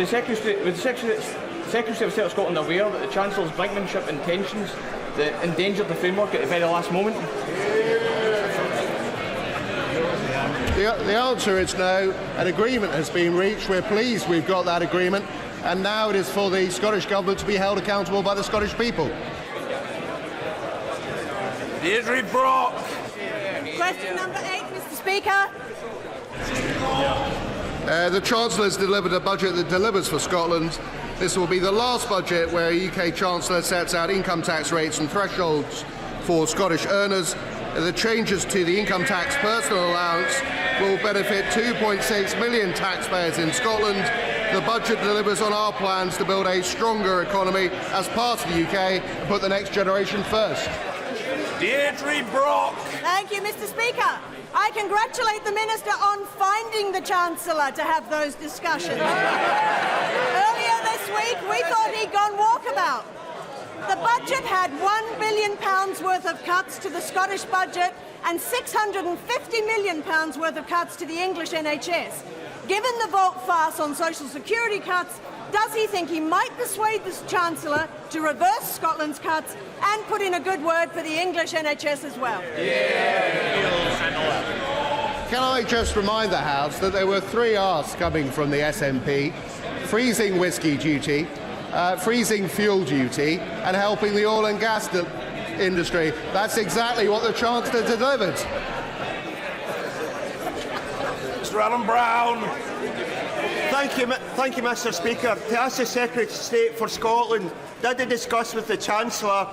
the Secretary of State of Scotland aware that the Chancellor's brinkmanship intentions that endangered the framework at the very last moment? The answer is no. An agreement has been reached. We're pleased we've got that agreement, and now it is for the Scottish Government to be held accountable by the Scottish people. Deirdre Brock. Question number 8, Mr. Speaker. The Chancellor has delivered a budget that delivers for Scotland. This will be the last budget where a UK Chancellor sets out income tax rates and thresholds for Scottish earners. The changes to the income tax personal allowance will benefit 2.6 million taxpayers in Scotland. The budget delivers on our plans to build a stronger economy as part of the UK and put the next generation first. Deirdre Brock. Thank you, Mr. Speaker. I congratulate the Minister on finding the Chancellor to have those discussions. Earlier this week, we thought he'd gone walkabout. The budget had £1 billion worth of cuts to the Scottish budget and £650 million worth of cuts to the English NHS. Given the vote farce on social security cuts, does he think he might persuade the Chancellor to reverse Scotland's cuts and put in a good word for the English NHS as well? Can I just remind the House that there were 3 asks coming from the SNP: freezing whisky duty, freezing fuel duty and helping the oil and gas industry. That's exactly what the Chancellor delivered. Mr. Alan Brown. Thank you, Mr. Speaker. To ask the Secretary of State for Scotland, did they discuss with the Chancellor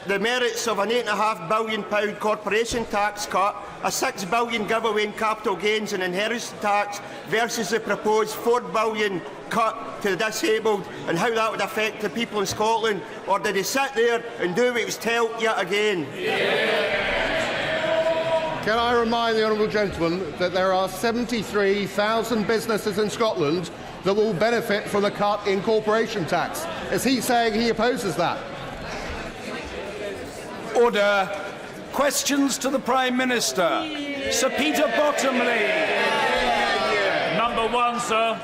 the merits of an £8.5 billion corporation tax cut, a £6 billion giveaway in capital gains and inheritance tax versus the proposed £4 billion cut to the disabled, and how that would affect the people in Scotland? Or did he sit there and do what he was told yet again? Can I remind the honourable gentleman that there are 73,000 businesses in Scotland that will benefit from the cut in corporation tax? Is he saying he opposes that? Order. Questions to the Prime Minister. Sir Peter Bottomley. Number 1, sir.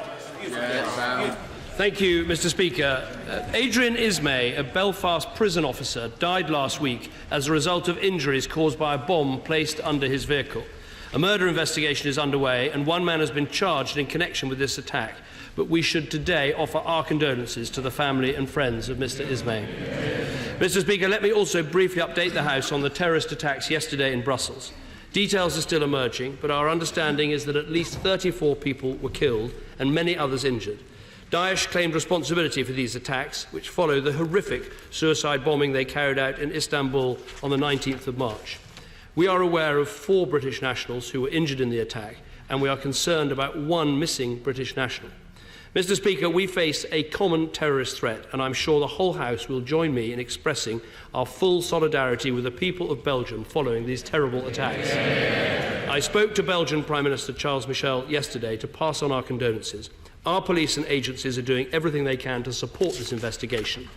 Thank you, Mr. Speaker. Adrian Ismay, a Belfast prison officer, died last week as a result of injuries caused by a bomb placed under his vehicle. A murder investigation is underway and one man has been charged in connection with this attack, but we should today offer our condolences to the family and friends of Mr. Ismay. Mr. Speaker, let me also briefly update the House on the terrorist attacks yesterday in Brussels. Details are still emerging, but our understanding is that at least 34 people were killed and many others injured. Daesh claimed responsibility for these attacks, which follow the horrific suicide bombing they carried out in Istanbul on the 19th of March. We are aware of 4 British nationals who were injured in the attack, and we are concerned about 1 missing British national. Mr. Speaker, we face a common terrorist threat, and I'm sure the whole House will join me in expressing our full solidarity with the people of Belgium following these terrible attacks. I spoke to Belgian Prime Minister Charles Michel yesterday to pass on our condolences. Our police and agencies are doing everything they can to support this investigation.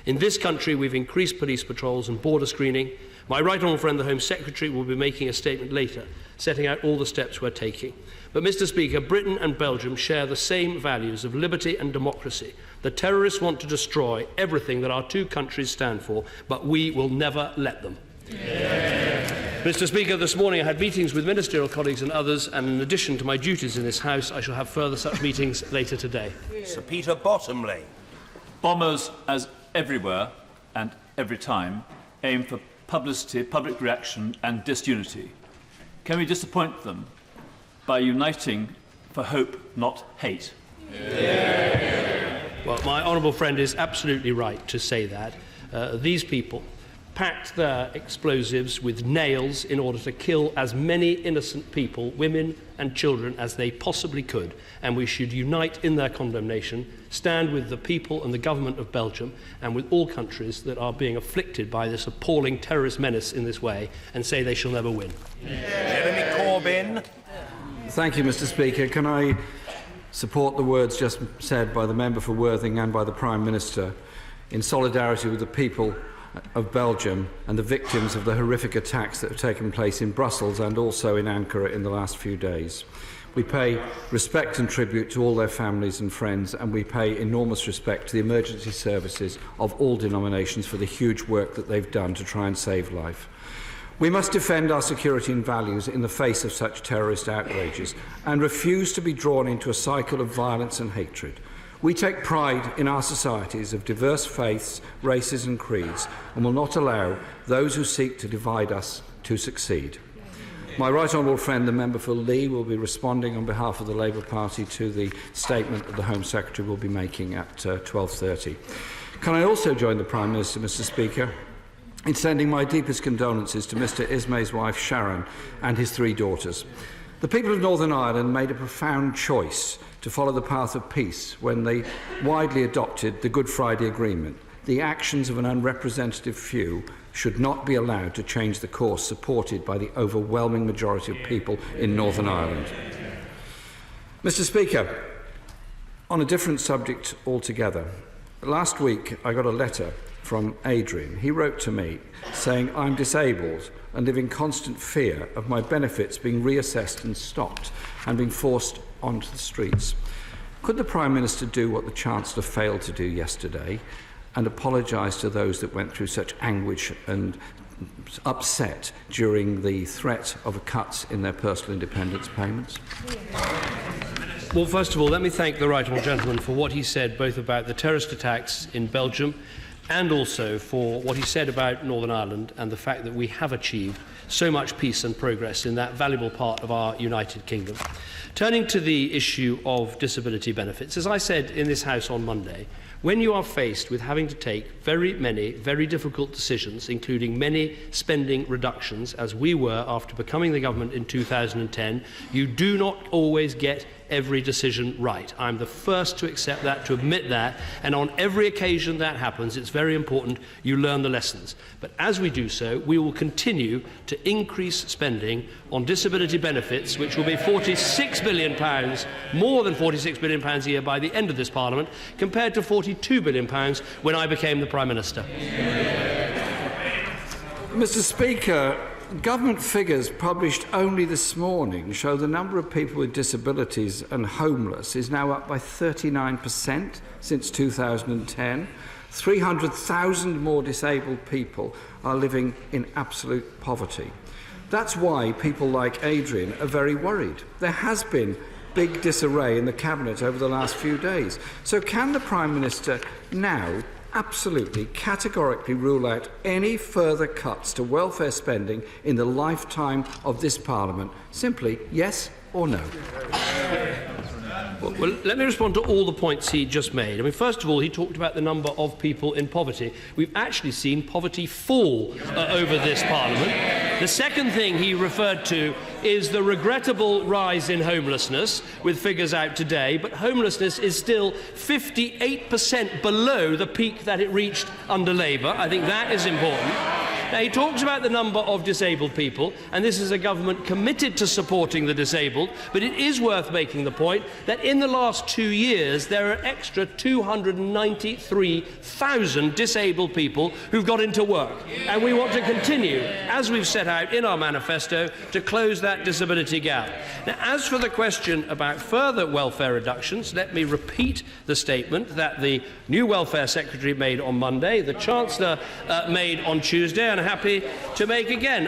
In this country, we've increased police patrols and border screening. My right honourable friend, the Home Secretary, will be making a statement later, setting out all the steps we're taking. But, Mr. Speaker, Britain and Belgium share the same values of liberty and democracy. The terrorists want to destroy everything that our 2 countries stand for, but we will never let them. Mr. Speaker, this morning I had meetings with ministerial colleagues and others, and in addition to my duties in this House, I shall have further such meetings later today. Sir Peter Bottomley. Bombers, as everywhere and every time, aim for publicity, public reaction and disunity. Can we disappoint them by uniting for hope, not hate? Well, my honourable friend is absolutely right to say that. These people packed their explosives with nails in order to kill as many innocent people, women and children, as they possibly could. And we should unite in their condemnation, stand with the people and the government of Belgium and with all countries that are being afflicted by this appalling terrorist menace in this way, and say they shall never win. Jeremy Corbyn. Thank you, Mr. Speaker. Can I support the words just said by the member for Worthing and by the Prime Minister in solidarity with the people of Belgium and the victims of the horrific attacks that have taken place in Brussels and also in Ankara in the last few days. We pay respect and tribute to all their families and friends, and we pay enormous respect to the emergency services of all denominations for the huge work that they've done to try and save life. We must defend our security and values in the face of such terrorist outrages and refuse to be drawn into a cycle of violence and hatred. We take pride in our societies of diverse faiths, races and creeds, and will not allow those who seek to divide us to succeed. My right honourable friend, the member for Lee, will be responding on behalf of the Labour Party to the statement that the Home Secretary will be making at 12:30. Can I also join the Prime Minister, Mr. Speaker, in sending my deepest condolences to Mr Ismay's wife Sharon and his 3 daughters. The people of Northern Ireland made a profound choice to follow the path of peace when they widely adopted the Good Friday Agreement. The actions of an unrepresentative few should not be allowed to change the course supported by the overwhelming majority of people in Northern Ireland. Mr Speaker, on a different subject altogether, last week I got a letter from Adrian. He wrote to me saying, "I'm disabled and live in constant fear of my benefits being reassessed and stopped and being forced onto the streets." Could the Prime Minister do what the Chancellor failed to do yesterday and apologise to those that went through such anguish and upset during the threat of cuts in their personal independence payments? Well, first of all, let me thank the right honourable gentleman for what he said both about the terrorist attacks in Belgium and also for what he said about Northern Ireland and the fact that we have achieved so much peace and progress in that valuable part of our United Kingdom. Turning to the issue of disability benefits, as I said in this House on Monday, when you are faced with having to take very many, very difficult decisions, including many spending reductions, as we were after becoming the government in 2010, you do not always get every decision right. I'm the first to accept that, to admit that, and on every occasion that happens, it's very important you learn the lessons. But as we do so, we will continue to increase spending on disability benefits, which will be £46 billion, more than £46 billion a year by the end of this Parliament, compared to £42 billion when I became the Prime Minister. Mr Speaker, government figures published only this morning show the number of people with disabilities and homeless is now up by 39% since 2010. 300,000 more disabled people are living in absolute poverty. That's why people like Adrian are very worried. There has been big disarray in the Cabinet over the last few days. So can the Prime Minister now absolutely categorically rule out any further cuts to welfare spending in the lifetime of this Parliament? Simply yes or no. Well, let me respond to all the points he just made. I mean, first of all, he talked about the number of people in poverty. We've actually seen poverty fall over this Parliament. The second thing he referred to is the regrettable rise in homelessness, with figures out today, but homelessness is still 58% below the peak that it reached under Labour. I think that is important. Now, he talks about the number of disabled people, and this is a government committed to supporting the disabled, but it is worth making the point that in the last 2 years there are extra 293,000 disabled people who've got into work. And we want to continue, as we've set out in our manifesto, to close that disability gap. Now, as for the question about further welfare reductions, let me repeat the statement that the new Welfare Secretary made on Monday, the Chancellor made on Tuesday, and I'm happy to make again.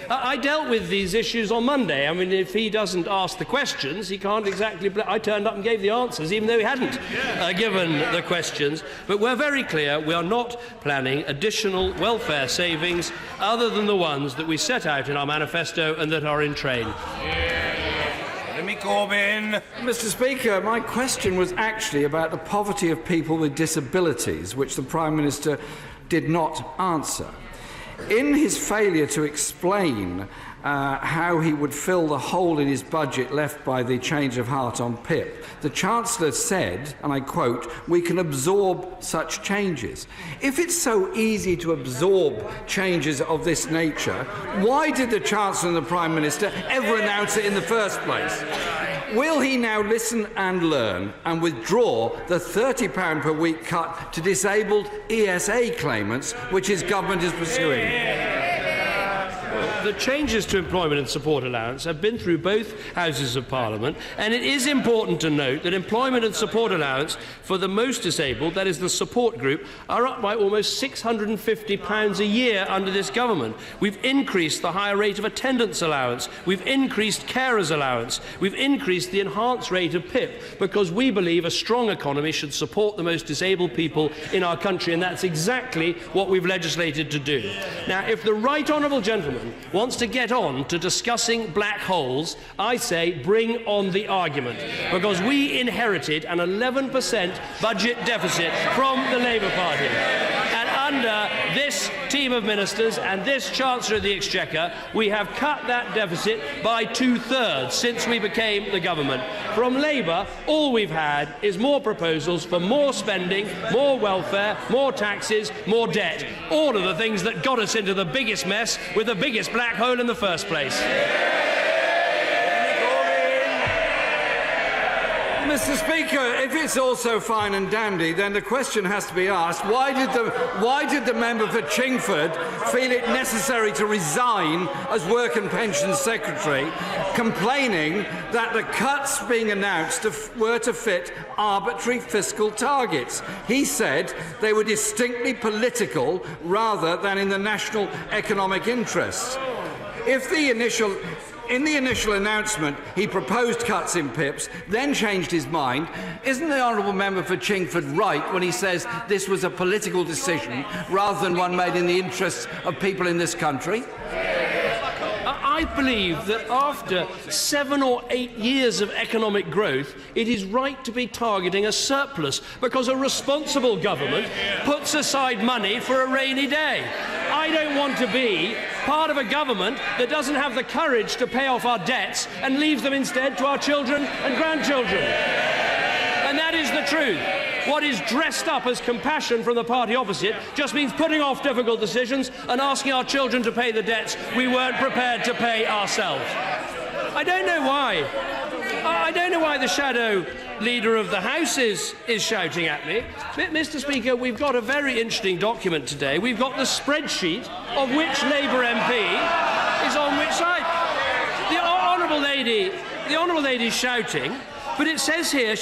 I dealt with these issues on Monday. I mean, if he doesn't ask the questions, he can't exactly... I turned up and gave the answers, even though he hadn't given the questions. But we're very clear, we are not planning additional welfare savings other than the ones that we set out in our manifesto and that are in train. Corbyn. Mr Speaker, my question was actually about the poverty of people with disabilities, which the Prime Minister did not answer. In his failure to explain how he would fill the hole in his budget left by the change of heart on PIP, the Chancellor said, and I quote, "We can absorb such changes." If it's so easy to absorb changes of this nature, why did the Chancellor and the Prime Minister ever announce it in the first place? Will he now listen and learn and withdraw the £30 per week cut to disabled ESA claimants, which his government is pursuing? the changes to employment and support allowance have been through both Houses of Parliament, and it is important to note that employment and support allowance for the most disabled, that is the support group, are up by almost £650 a year under this government. We've increased the higher rate of attendance allowance. We've increased carers allowance. We've increased the enhanced rate of PIP, because we believe a strong economy should support the most disabled people in our country, and that's exactly what we've legislated to do. Now, if the right honourable gentleman wants to get on to discussing black holes, I say bring on the argument, because we inherited an 11% budget deficit from the Labour Party. And under this team of ministers and this Chancellor of the Exchequer, we have cut that deficit by 2/3 since we became the government. From Labour, all we've had is more proposals for more spending, more welfare, more taxes, more debt. All of the things that got us into the biggest mess with the biggest black hole in the first place. Mr. Speaker, if it's all so fine and dandy, then the question has to be asked, why did the member for Chingford feel it necessary to resign as Work and Pensions Secretary, complaining that the cuts being announced were to fit arbitrary fiscal targets? He said they were distinctly political rather than in the national economic interest. In the initial announcement, he proposed cuts in PIPs, then changed his mind. Isn't the honourable member for Chingford right when he says this was a political decision rather than one made in the interests of people in this country? I believe that after 7 or 8 years of economic growth, it is right to be targeting a surplus, because a responsible government puts aside money for a rainy day. I don't want to be part of a government that doesn't have the courage to pay off our debts and leaves them instead to our children and grandchildren. And that is the truth. What is dressed up as compassion from the party opposite just means putting off difficult decisions and asking our children to pay the debts we weren't prepared to pay ourselves. I don't know why. I don't know why the shadow leader of the House is shouting at me. Mr. Speaker, we've got a very interesting document today. We've got the spreadsheet of which Labour MP is on which side. The honourable lady is shouting, but it says here,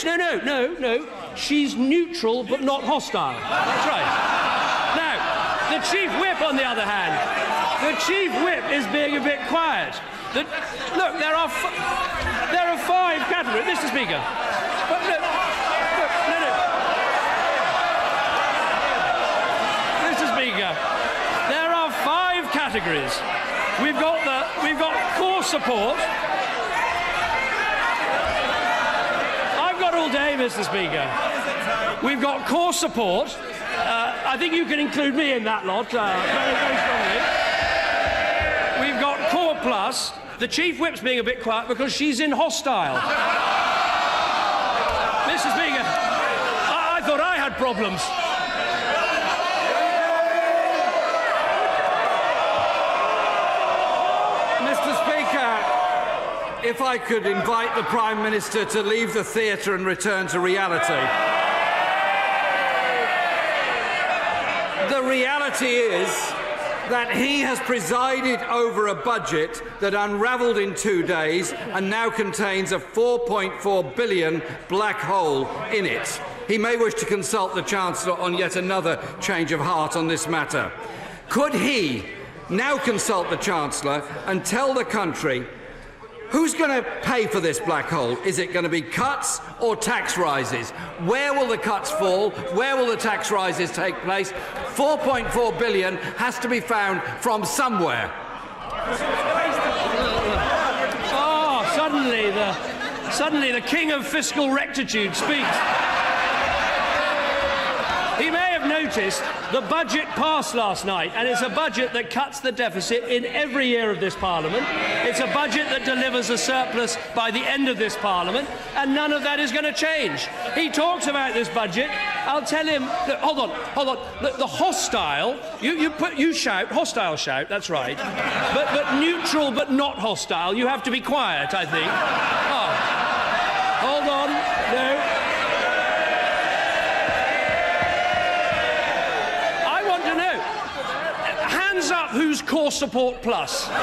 no, she's neutral but not hostile. That's right. Now, the Chief Whip, on the other hand, the Chief Whip is being a bit quiet. Look, there are 5 categories, Mr. Speaker. But no. Mr. Speaker, there are 5 categories. We've got core support. I've got all day, Mr. Speaker. We've got core support. I think you can include me in that lot very, very strongly. We've got core plus. The Chief Whip's being a bit quiet because she's in hostile. Mr. Speaker, I thought I had problems. Mr. Speaker, if I could invite the Prime Minister to leave the theatre and return to reality. The reality is that he has presided over a budget that unravelled in 2 days and now contains a £4.4 billion black hole in it. He may wish to consult the Chancellor on yet another change of heart on this matter. Could he now consult the Chancellor and tell the country who's going to pay for this black hole? Is it going to be cuts or tax rises? Where will the cuts fall? Where will the tax rises take place? £4.4 billion has to be found from somewhere. Oh, suddenly the king of fiscal rectitude speaks. He may have noticed the budget passed last night, and it's a budget that cuts the deficit in every year of this Parliament. It's a budget that delivers a surplus by the end of this Parliament, and none of that is going to change. He talks about this budget. I'll tell him, look, hold on. Look, the hostile, you shout, hostile shout, that's right. But neutral but not hostile, you have to be quiet, I think. Oh, hold on, no. Hands up who's Core Support Plus. Anyone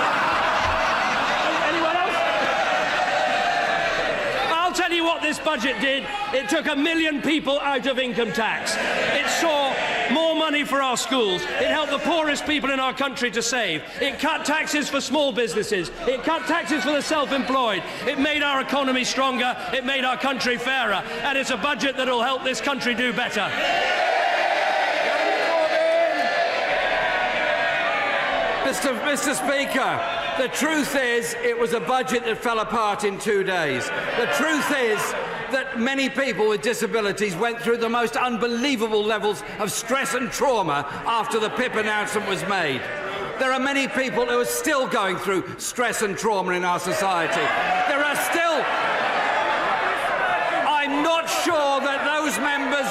else? I'll tell you what this budget did. It took 1 million people out of income tax. It saw more money for our schools. It helped the poorest people in our country to save. It cut taxes for small businesses. It cut taxes for the self-employed. It made our economy stronger. It made our country fairer. And it's a budget that will help this country do better. Mr. Speaker, the truth is it was a budget that fell apart in 2 days. The truth is that many people with disabilities went through the most unbelievable levels of stress and trauma after the PIP announcement was made. There are many people who are still going through stress and trauma in our society. There are still... I'm not sure that those members...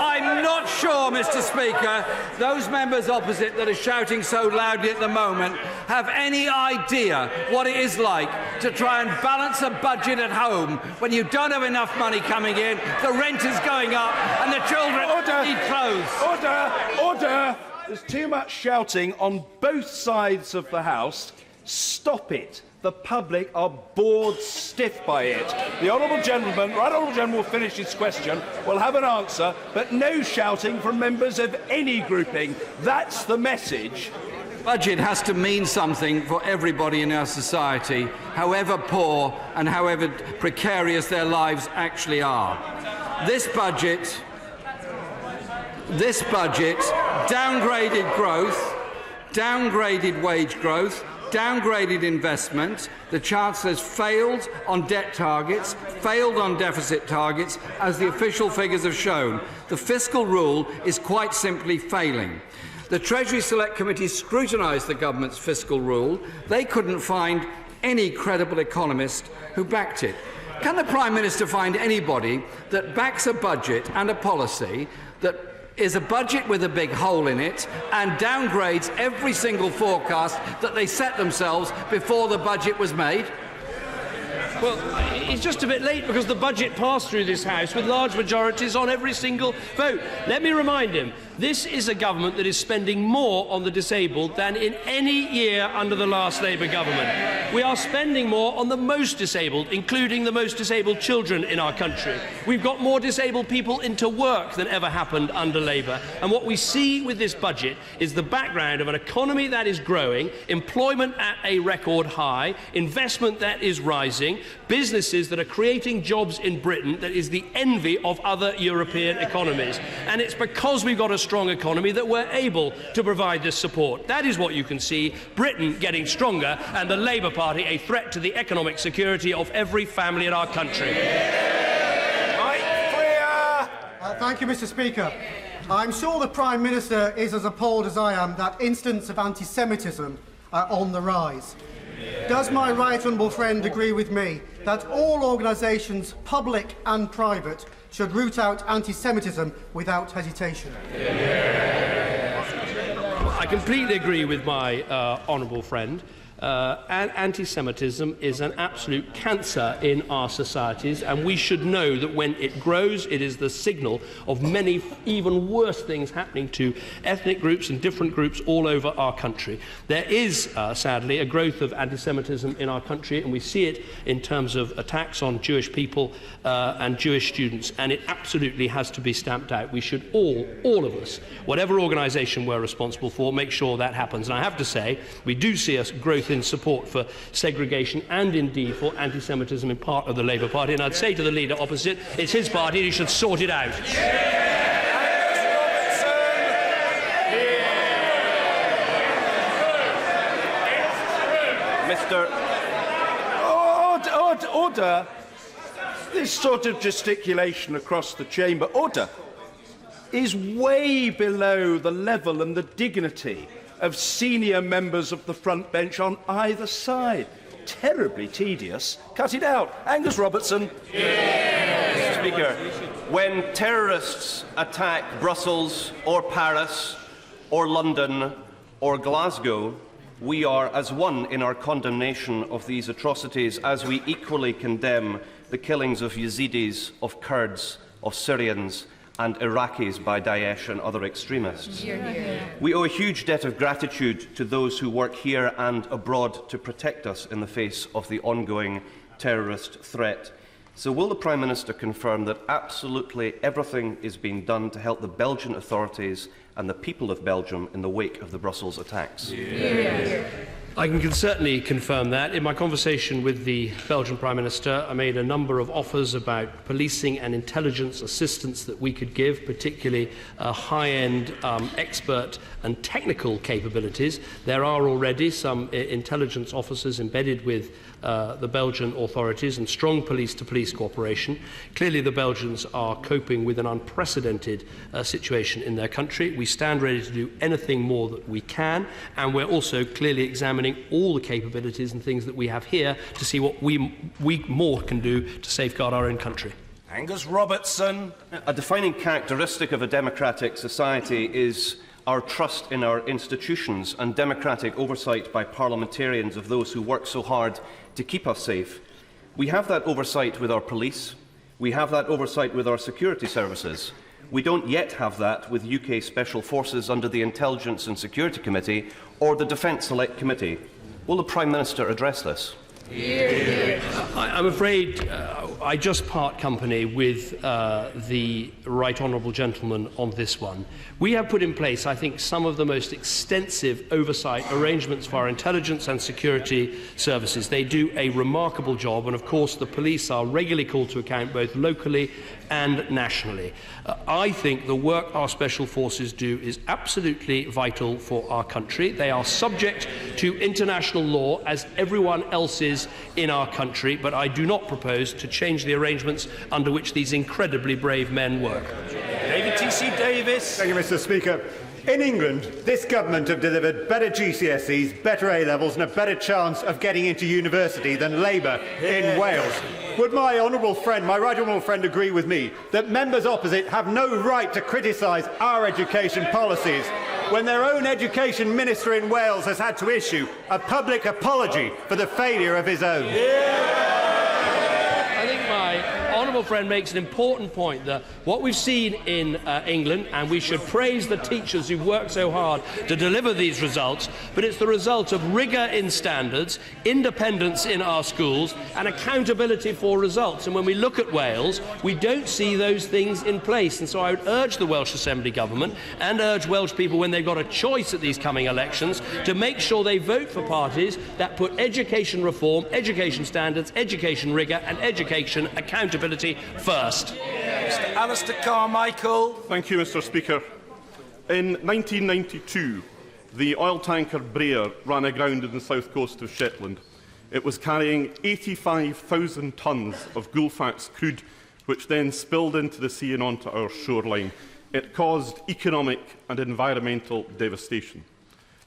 I'm not sure, Mr. Speaker, those members opposite that are shouting so loudly at the moment have any idea what it is like to try and balance a budget at home when you don't have enough money coming in, the rent is going up, and the children need clothes. Order! There's too much shouting on both sides of the House. Stop it. The public are bored stiff by it. The Right Honourable Gentleman will finish his question, will have an answer, but no shouting from members of any grouping. That's the message. Budget has to mean something for everybody in our society, however poor and however precarious their lives actually are. This budget downgraded growth, downgraded wage growth, downgraded investment. The Chancellor's failed on debt targets, failed on deficit targets, as the official figures have shown. The fiscal rule is quite simply failing. The Treasury Select Committee scrutinised the government's fiscal rule. They couldn't find any credible economist who backed it. Can the Prime Minister find anybody that backs a budget and a policy that is a budget with a big hole in it and downgrades every single forecast that they set themselves before the budget was made? Well, it's just a bit late because the budget passed through this House with large majorities on every single vote. Let me remind him, this is a government that is spending more on the disabled than in any year under the last Labour government. We are spending more on the most disabled, including the most disabled children in our country. We've got more disabled people into work than ever happened under Labour. And what we see with this budget is the background of an economy that is growing, employment at a record high, investment that is rising, businesses that are creating jobs in Britain that is the envy of other European economies. And it's because we've got a strong economy that we're able to provide this support. That is what you can see, Britain getting stronger and the Labour Party a threat to the economic security of every family in our country. Thank you, Mr. Speaker. I'm sure the Prime Minister is as appalled as I am that incidents of anti-Semitism are on the rise. Does my right honourable friend agree with me that all organisations, public and private, should root out anti-Semitism without hesitation? I completely agree with my honourable friend. And anti-Semitism is an absolute cancer in our societies, and we should know that when it grows, it is the signal of many even worse things happening to ethnic groups and different groups all over our country. There is, sadly, a growth of anti-Semitism in our country, and we see it in terms of attacks on Jewish people and Jewish students, and it absolutely has to be stamped out. We should all of us, whatever organisation we're responsible for, make sure that happens. And I have to say, we do see a growth in support for segregation and indeed for anti-Semitism in part of the Labour Party. And I'd say to the leader opposite, it's his party and he should sort it out. Order. This sort of gesticulation across the chamber, order, is way below the level and the dignity of senior members of the front bench on either side. Terribly tedious. Cut it out. Angus Robertson. Mr. Speaker, when terrorists attack Brussels or Paris or London or Glasgow, we are as one in our condemnation of these atrocities, as we equally condemn the killings of Yazidis, of Kurds, of Syrians and Iraqis by Daesh and other extremists. We owe a huge debt of gratitude to those who work here and abroad to protect us in the face of the ongoing terrorist threat. So will the Prime Minister confirm that absolutely everything is being done to help the Belgian authorities and the people of Belgium in the wake of the Brussels attacks? I can certainly confirm that. In my conversation with the Belgian Prime Minister, I made a number of offers about policing and intelligence assistance that we could give, particularly high-end expert and technical capabilities. There are already some intelligence officers embedded with the Belgian authorities and strong police-to-police cooperation. Clearly, the Belgians are coping with an unprecedented situation in their country. We stand ready to do anything more that we can, and we're also clearly examining all the capabilities and things that we have here to see what we more can do to safeguard our own country. Angus Robertson. A defining characteristic of a democratic society is our trust in our institutions and democratic oversight by parliamentarians of those who work so hard to keep us safe. We have that oversight with our police. We have that oversight with our security services. We don't yet have that with UK Special Forces under the Intelligence and Security Committee or the Defence Select Committee. Will the Prime Minister address this? I'm afraid I just part company with the Right Honourable Gentleman on this one. We have put in place, I think, some of the most extensive oversight arrangements for our intelligence and security services. They do a remarkable job, and of course the police are regularly called to account both locally and nationally. I think the work our special forces do is absolutely vital for our country. They are subject to international law as everyone else is in our country, but I do not propose to change the arrangements under which these incredibly brave men work. David T.C. Davis. Thank you, Mr. Speaker. In England, this government have delivered better GCSEs, better A-levels and a better chance of getting into university than Labour in Wales. Would my honourable friend, my right honourable friend, agree with me that members opposite have no right to criticise our education policies when their own education minister in Wales has had to issue a public apology for the failure of his own? I think my honourable friend makes an important point that what we've seen in England, and we should praise the teachers who worked so hard to deliver these results, but it's the result of rigour in standards, independence in our schools and accountability for results. And when we look at Wales, we don't see those things in place. And so I would urge the Welsh Assembly Government and urge Welsh people, when they've got a choice at these coming elections, to make sure they vote for parties that put education reform, education standards, education rigour and education accountability first. Mr. Alistair Carmichael. Thank you, Mr. Speaker. In 1992, the oil tanker Brer ran aground in the south coast of Shetland. It was carrying 85,000 tonnes of Gulfax crude, which then spilled into the sea and onto our shoreline. It caused economic and environmental devastation.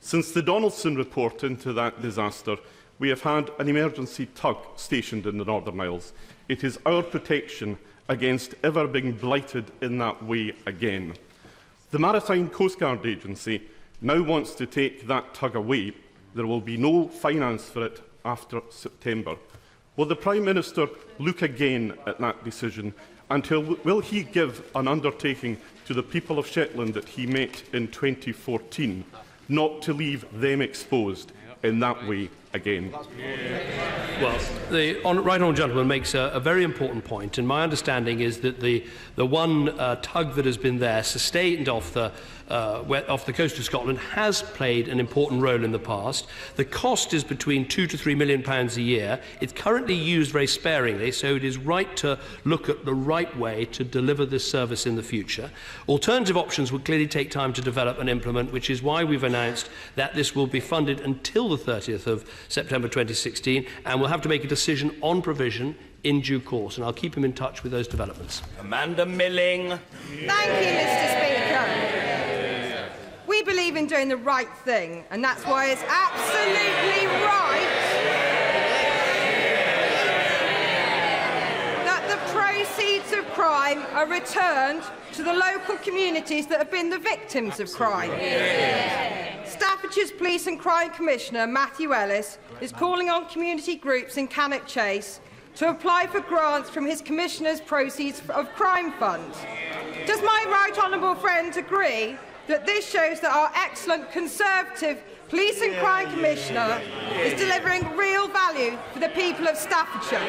Since the Donaldson report into that disaster, we have had an emergency tug stationed in the Northern Isles. It is our protection against ever being blighted in that way again. The Maritime Coast Guard Agency now wants to take that tug away. There will be no finance for it after September. Will the Prime Minister look again at that decision, and will he give an undertaking to the people of Shetland that he met in 2014 not to leave them exposed in that way again? Well, the right honourable gentleman makes a very important point, and my understanding is that the one tug that has been there, sustained off the coast of Scotland, has played an important role in the past. The cost is between £2 to £3 million a year. It's currently used very sparingly, so it is right to look at the right way to deliver this service in the future. Alternative options will clearly take time to develop and implement, which is why we've announced that this will be funded until the 30th of September 2016, and we'll have to make a decision on provision in due course, and I'll keep him in touch with those developments. Amanda Milling. Thank you, Mr. Speaker. We believe in doing the right thing, and that's why it's absolutely right that the proceeds of crime are returned to the local communities that have been the victims of crime. Staffordshire's Police and Crime Commissioner, Matthew Ellis, is calling on community groups in Cannock Chase to apply for grants from his Commissioner's Proceeds of Crime Fund. Does my right honourable friend agree that this shows that our excellent Conservative Police and Crime Commissioner is delivering real value for the people of Staffordshire?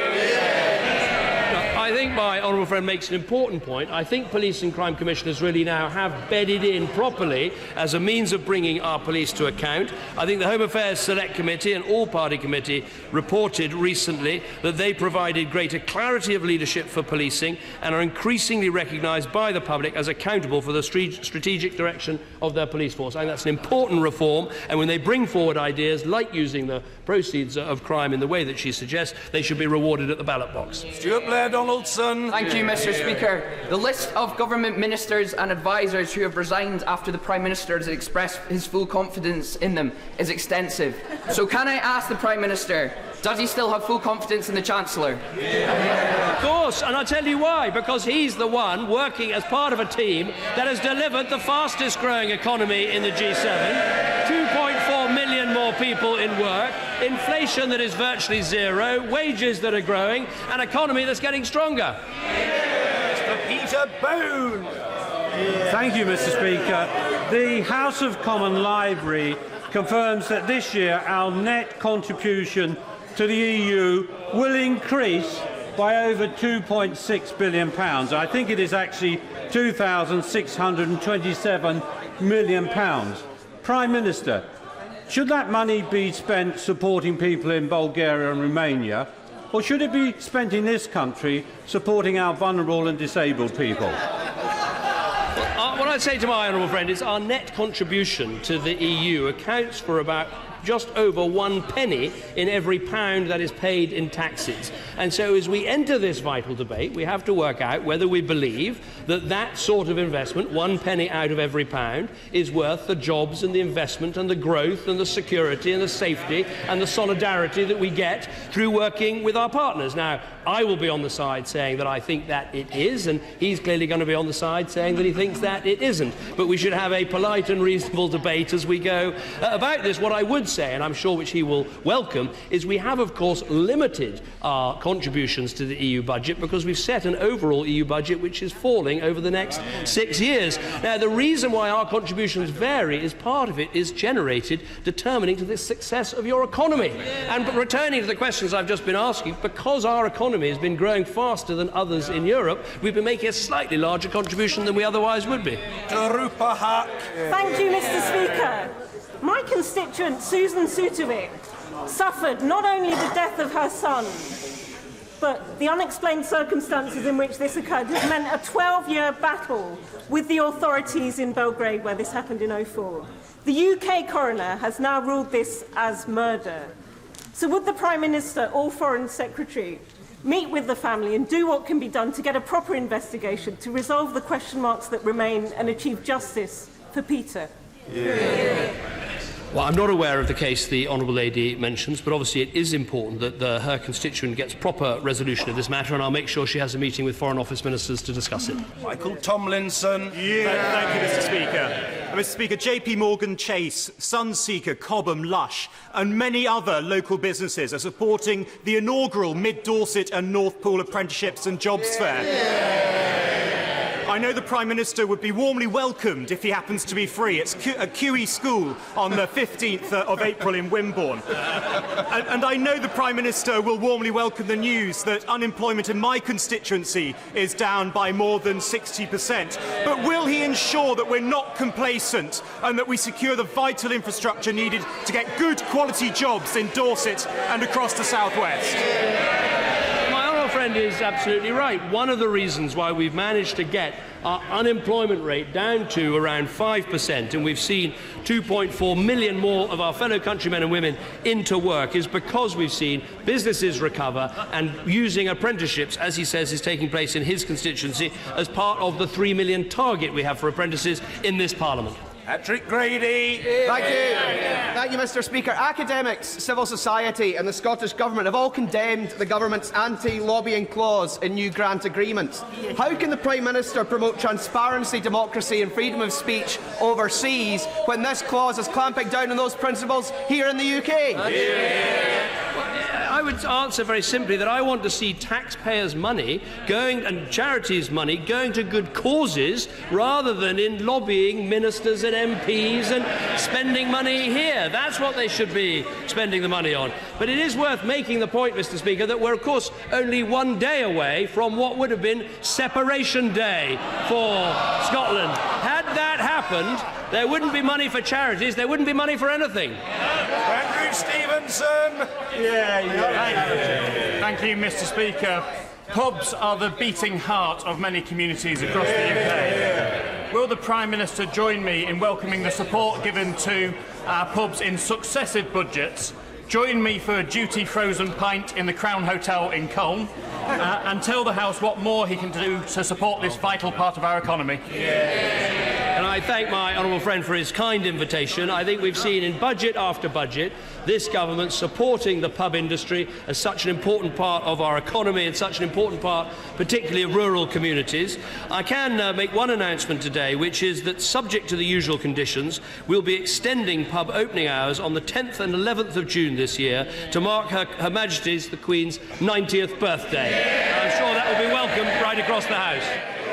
I think my honourable friend makes an important point. I think police and crime commissioners really now have bedded in properly as a means of bringing our police to account. I think the Home Affairs Select Committee and All-Party Committee reported recently that they provided greater clarity of leadership for policing and are increasingly recognised by the public as accountable for the strategic direction of their police force. I think that's an important reform, and when they bring forward ideas like using the proceeds of crime in the way that she suggests, they should be rewarded at the ballot box. Stuart Blair Donaldson. Thank you, Mr. Speaker. The list of government ministers and advisers who have resigned after the Prime Minister has expressed his full confidence in them is extensive. So can I ask the Prime Minister, does he still have full confidence in the Chancellor? Of course, and I'll tell you why. Because he's the one working as part of a team that has delivered the fastest growing economy in the G7, 2.4 million more people in work, inflation that is virtually zero, wages that are growing, an economy that's getting stronger. Mr. Peter Bone. Thank you, Mr. Speaker. The House of Commons Library confirms that this year our net contribution to the EU will increase by over £2.6 billion. I think it is actually £2,627 million. Prime Minister, should that money be spent supporting people in Bulgaria and Romania, or should it be spent in this country supporting our vulnerable and disabled people? What I'd say to my honourable friend is our net contribution to the EU accounts for about just over 1 penny in every pound that is paid in taxes. And so as we enter this vital debate, we have to work out whether we believe that that sort of investment, 1 penny out of every pound, is worth the jobs and the investment and the growth and the security and the safety and the solidarity that we get through working with our partners. Now, I will be on the side saying that I think that it is, and he's clearly going to be on the side saying that he thinks that it isn't. But we should have a polite and reasonable debate as we go about this. What I would say, and I'm sure which he will welcome, is we have, of course, limited our contributions to the EU budget because we've set an overall EU budget which is falling over the next 6 years. Now, the reason why our contributions vary is part of it is generated determining to the success of your economy. And returning to the questions I've just been asking, because our economy has been growing faster than others in Europe, we've been making a slightly larger contribution than we otherwise would be. Thank you, Mr. Speaker. My constituent, Susan Sutovic, suffered not only the death of her son, but the unexplained circumstances in which this occurred has meant a 12-year battle with the authorities in Belgrade, where this happened in 2004. The UK coroner has now ruled this as murder. So would the Prime Minister or Foreign Secretary meet with the family and do what can be done to get a proper investigation to resolve the question marks that remain and achieve justice for Peter? Well, I'm not aware of the case the Honourable Lady mentions, but obviously it is important that her constituent gets proper resolution of this matter, and I'll make sure she has a meeting with Foreign Office ministers to discuss it. Michael Tomlinson. Thank you, Mr. Speaker. Mr. Speaker, JP Morgan Chase, Sunseeker, Cobham, Lush and many other local businesses are supporting the inaugural Mid-Dorset and North Pool Apprenticeships and Jobs Fair. I know the Prime Minister would be warmly welcomed if he happens to be free. It's at QE School on the 15th of April in Wimborne. And I know the Prime Minister will warmly welcome the news that unemployment in my constituency is down by more than 60%. But will he ensure that we're not complacent and that we secure the vital infrastructure needed to get good quality jobs in Dorset and across the South West? Friend is absolutely right. One of the reasons why we've managed to get our unemployment rate down to around 5%, and we've seen 2.4 million more of our fellow countrymen and women into work, is because we've seen businesses recover and using apprenticeships, as he says is taking place in his constituency, as part of the 3 million target we have for apprentices in this Parliament. Patrick Grady. Thank you, Mr. Speaker. Academics, civil society and the Scottish Government have all condemned the Government's anti-lobbying clause in new grant agreements. How can the Prime Minister promote transparency, democracy and freedom of speech overseas when this clause is clamping down on those principles here in the UK? I would answer very simply that I want to see taxpayers' money going and charities' money going to good causes rather than in lobbying ministers and MPs and spending money here. That's what they should be spending the money on. But it is worth making the point, Mr. Speaker, that we're, of course, only one day away from what would have been Separation Day for Scotland. Had that happened, there wouldn't be money for charities, there wouldn't be money for anything. Andrew Stevenson. Thank you, Mr. Speaker. Pubs are the beating heart of many communities across the UK. Will the Prime Minister join me in welcoming the support given to our pubs in successive budgets? Join me for a duty-frozen pint in the Crown Hotel in Colne, and tell the House what more he can do to support this vital part of our economy. And I thank my honourable friend for his kind invitation. I think we've seen in budget after budget this government supporting the pub industry as such an important part of our economy and such an important part particularly of rural communities. I can make one announcement today, which is that, subject to the usual conditions, we'll be extending pub opening hours on the 10th and 11th of June this year to mark Her Majesty's the Queen's 90th birthday. I'm sure that will be welcomed right across the House.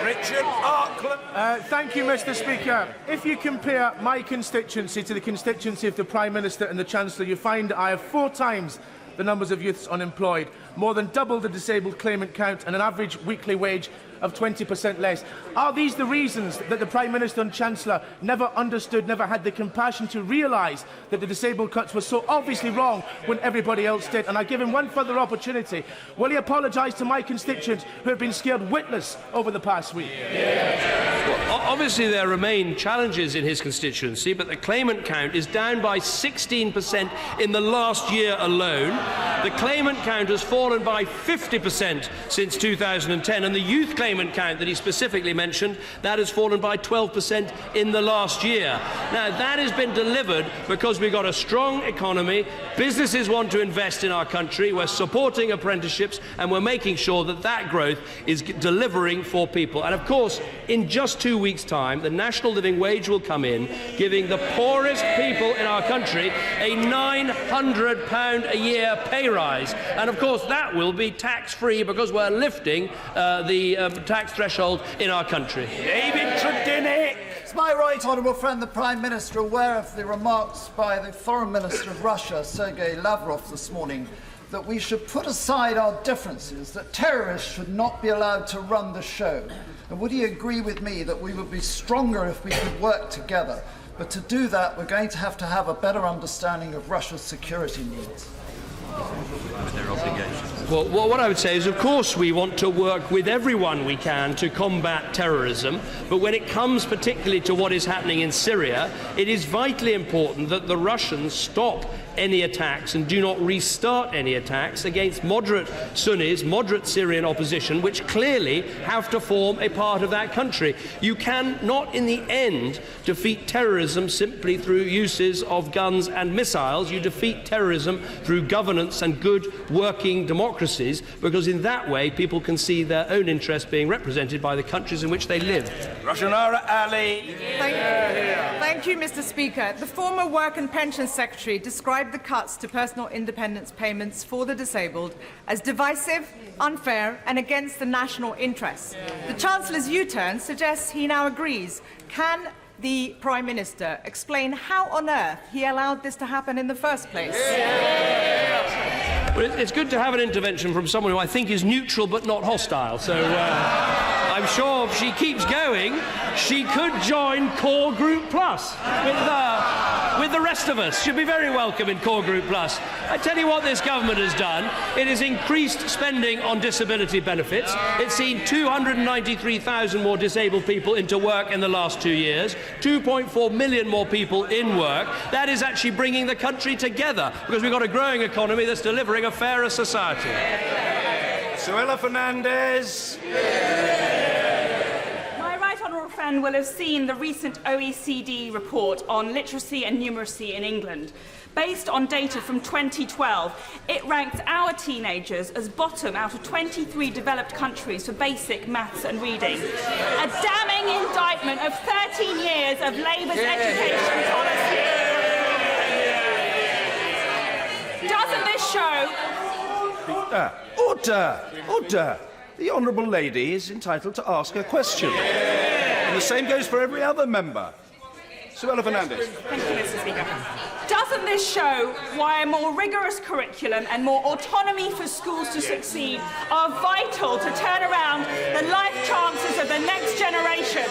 Richard Arkland. Thank you, Mr. Speaker. If you compare my constituency to the constituency of the Prime Minister and the Chancellor, you find I have 4 times the numbers of youths unemployed, more than double the disabled claimant count, and an average weekly wage of 20% less. Are these the reasons that the Prime Minister and Chancellor never understood, never had the compassion to realise that the disabled cuts were so obviously wrong when everybody else did? And I give him one further opportunity. Will he apologise to my constituents who have been scared witless over the past week? Well, obviously there remain challenges in his constituency, but the claimant count is down by 16% in the last year alone. The claimant count has fallen by 50% since 2010, and the youth claimant count that he specifically mentioned, that has fallen by 12% in the last year. Now, that has been delivered because we've got a strong economy, businesses want to invest in our country, we're supporting apprenticeships, and we're making sure that that growth is delivering for people. And of course, in just 2 weeks' time, the national living wage will come in, giving the poorest people in our country a £900 a year pay rise. And of course, that will be tax-free because we're lifting the tax threshold in our country. David Tredynick. Is my right honourable friend the Prime Minister aware of the remarks by the Foreign Minister of Russia, Sergei Lavrov, this morning, that we should put aside our differences, that terrorists should not be allowed to run the show? And would he agree with me that we would be stronger if we could work together? But to do that, we're going to have a better understanding of Russia's security needs. Well, what I would say is, of course, we want to work with everyone we can to combat terrorism, but when it comes particularly to what is happening in Syria, it is vitally important that the Russians stop any attacks and do not restart any attacks against moderate Sunnis, moderate Syrian opposition, which clearly have to form a part of that country. You cannot, in the end, defeat terrorism simply through uses of guns and missiles. You defeat terrorism through governance and good working democracies, because in that way people can see their own interests being represented by the countries in which they live. Roshanara Ali. Thank you, Mr. Speaker. The former Work and Pensions Secretary described the cuts to personal independence payments for the disabled as divisive, unfair and against the national interest. The Chancellor's U-turn suggests he now agrees. Can the Prime Minister explain how on earth he allowed this to happen in the first place? Well, it's good to have an intervention from someone who I think is neutral but not hostile, so I'm sure if she keeps going, she could join Core Group Plus with the rest of us. She'll be very welcome in Core Group Plus. I tell you what this government has done. It has increased spending on disability benefits. It's seen 293,000 more disabled people into work in the last 2 years, 2.4 million more people in work. That is actually bringing the country together, because we've got a growing economy that's delivering a fairer society. Suella Fernandez. My right honourable friend will have seen the recent OECD report on literacy and numeracy in England. Based on data from 2012, it ranked our teenagers as bottom out of 23 developed countries for basic maths and reading. A damning indictment of 13 years of Labour's education policy. Doesn't this show Order. The honourable lady is entitled to ask a question. And the same goes for every other member. Suella Fernandez. Thank you, Mr. Speaker. Doesn't this show why a more rigorous curriculum and more autonomy for schools to succeed are vital to turn around the life chances of the next generation?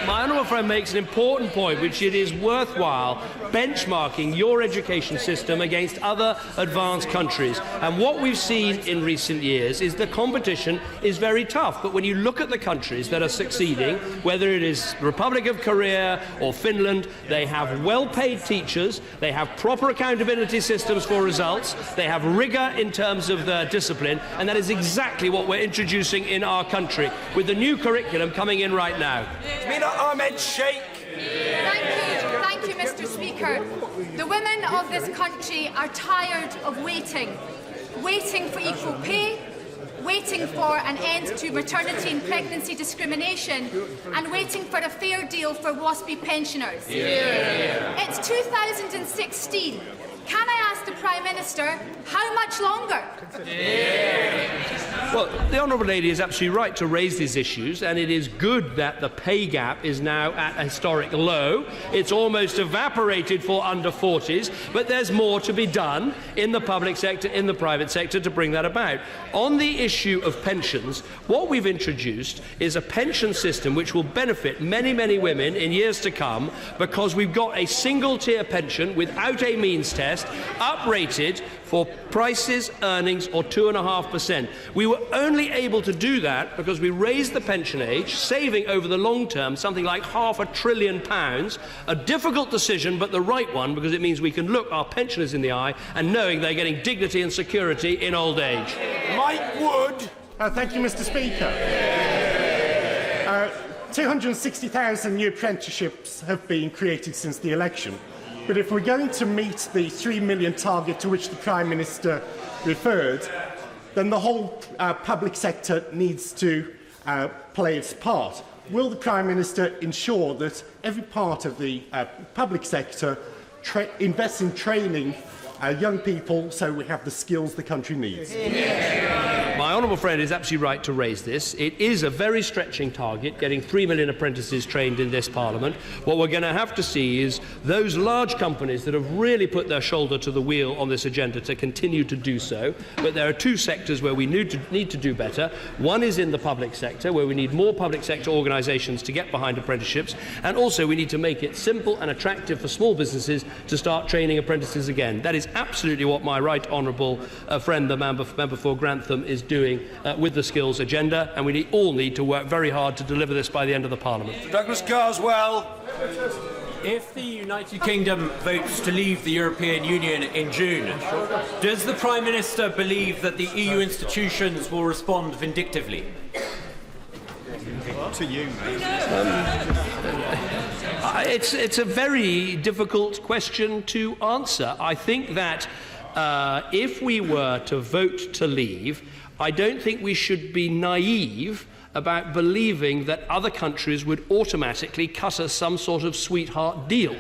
My honourable friend makes an important point, which it is worthwhile benchmarking your education system against other advanced countries. And what we've seen in recent years is the competition is very tough. But when you look at the countries that are succeeding, whether it is the Republic of Korea or Finland, they have well-paid teachers, they have proper accountability systems for results, they have rigour in terms of their discipline, and that is exactly what we're introducing in our country, with the new curriculum coming in right now. Ahmed Sheikh. Thank you, Mr. Speaker. The women of this country are tired of waiting for equal pay, waiting for an end to maternity and pregnancy discrimination, and waiting for a fair deal for WASPy pensioners. It's 2016. Can I ask the Prime Minister how much longer? Well, the honourable lady is absolutely right to raise these issues, and it is good that the pay gap is now at a historic low. It's almost evaporated for under 40s, but there's more to be done in the public sector, in the private sector, to bring that about. On the issue of pensions, what we've introduced is a pension system which will benefit many, many women in years to come, because we've got a single-tier pension without a means test, uprated for prices, earnings, or 2.5%. We were only able to do that because we raised the pension age, saving over the long term something like £500 billion. A difficult decision, but the right one, because it means we can look our pensioners in the eye and knowing they're getting dignity and security in old age. Mike Wood. Thank you, Mr. Speaker. 260,000 new apprenticeships have been created since the election. But if we're going to meet the 3 million target to which the Prime Minister referred, then the whole public sector needs to play its part. Will the Prime Minister ensure that every part of the public sector invests in training young people so we have the skills the country needs? My honourable friend is absolutely right to raise this. It is a very stretching target, getting 3 million apprentices trained in this Parliament. What we're going to have to see is those large companies that have really put their shoulder to the wheel on this agenda to continue to do so. But there are two sectors where we need to do better. One is in the public sector, where we need more public sector organisations to get behind apprenticeships. And also we need to make it simple and attractive for small businesses to start training apprentices again. That is absolutely what my right honourable friend, the member for Grantham, is doing with the skills agenda, and we all need to work very hard to deliver this by the end of the Parliament. Douglas Carswell. If the United Kingdom votes to leave the European Union in June, does the Prime Minister believe that the EU institutions will respond vindictively? To you. It's a very difficult question to answer. I think that if we were to vote to leave, I don't think we should be naive about believing that other countries would automatically cut us some sort of sweetheart deal.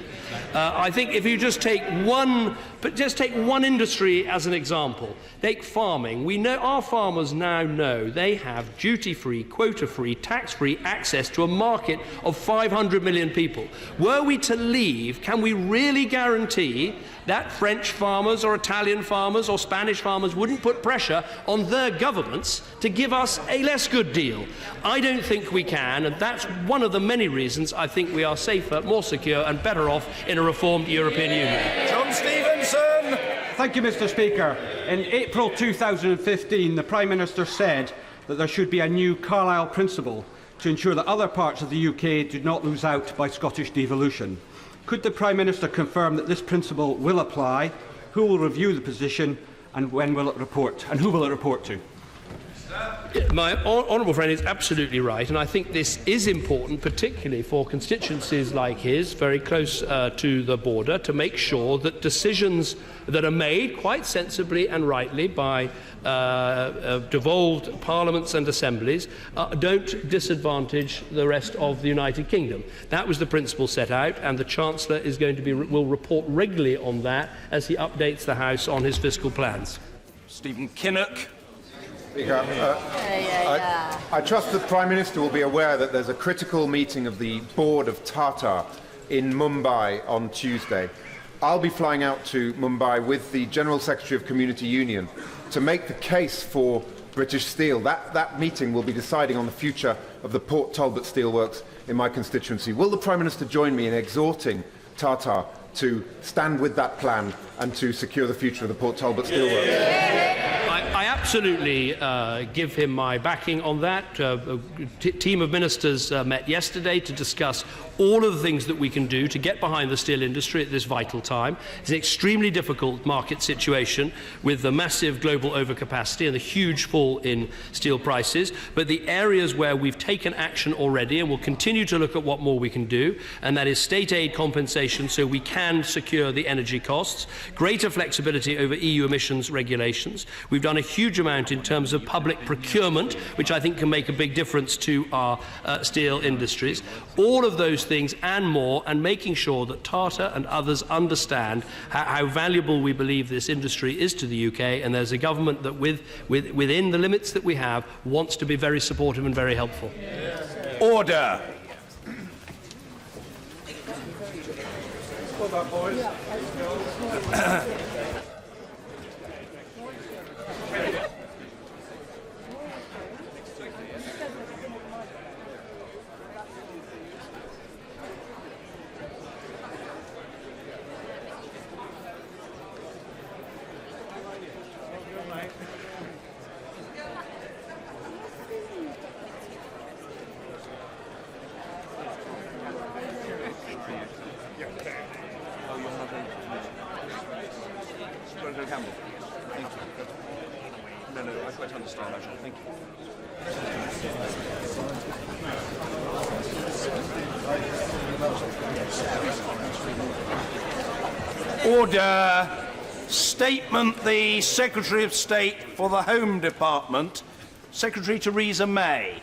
I think if you just take one industry as an example, take farming. We know our farmers now know they have duty-free, quota-free, tax-free access to a market of 500 million people. Were we to leave, can we really guarantee that French farmers or Italian farmers or Spanish farmers wouldn't put pressure on their governments to give us a less good deal? I don't think we can, and that's one of the many reasons I think we are safer, more secure and better off in a reformed European Union. John Stevenson. Thank you, Mr. Speaker. In April 2015, the Prime Minister said that there should be a new Carlisle principle to ensure that other parts of the UK do not lose out by Scottish devolution. Could the Prime Minister confirm that this principle will apply? Who will review the position, and when will it report? And who will it report to? My honourable friend is absolutely right, and I think this is important, particularly for constituencies like his, very close to the border, to make sure that decisions that are made quite sensibly and rightly by devolved parliaments and assemblies don't disadvantage the rest of the United Kingdom. That was the principle set out, and the Chancellor is going to will report regularly on that as he updates the House on his fiscal plans. Stephen Kinnock. Speaker, I trust the Prime Minister will be aware that there's a critical meeting of the board of Tata in Mumbai on Tuesday. I'll be flying out to Mumbai with the General Secretary of Community Union to make the case for British Steel. That meeting will be deciding on the future of the Port Talbot Steelworks in my constituency. Will the Prime Minister join me in exhorting Tata to stand with that plan and to secure the future of the Port Talbot Steelworks? I absolutely give him my backing on that. A team of ministers met yesterday to discuss all of the things that we can do to get behind the steel industry at this vital time. It's an extremely difficult market situation with the massive global overcapacity and the huge fall in steel prices. But the areas where we've taken action already, and will continue to look at what more we can do, and that is state aid compensation so we can secure the energy costs, greater flexibility over EU emissions regulations. We've done a huge amount in terms of public procurement, which I think can make a big difference to our steel industries. All of those things and more, and making sure that Tata and others understand how valuable we believe this industry is to the UK, and there's a government that within the limits that we have wants to be very supportive and very helpful. Order. Order. Statement the Secretary of State for the Home Department, Secretary Theresa May.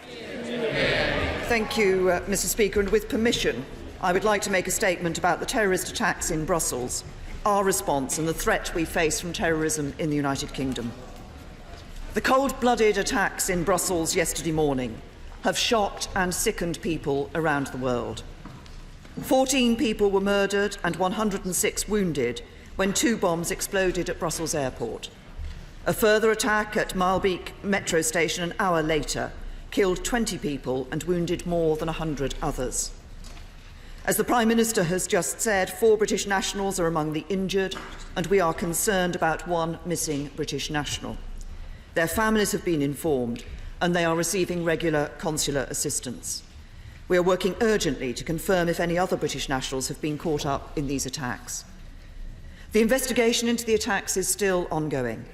Thank you, Mr. Speaker, and with permission, I would like to make a statement about the terrorist attacks in Brussels, our response and the threat we face from terrorism in the United Kingdom. The cold-blooded attacks in Brussels yesterday morning have shocked and sickened people around the world. 14 people were murdered and 106 wounded when 2 bombs exploded at Brussels airport. A further attack at Malbeek metro station an hour later killed 20 people and wounded more than 100 others. As the Prime Minister has just said, 4 British nationals are among the injured, and we are concerned about 1 missing British national. Their families have been informed, and they are receiving regular consular assistance. We are working urgently to confirm if any other British nationals have been caught up in these attacks. The investigation into the attacks is still ongoing.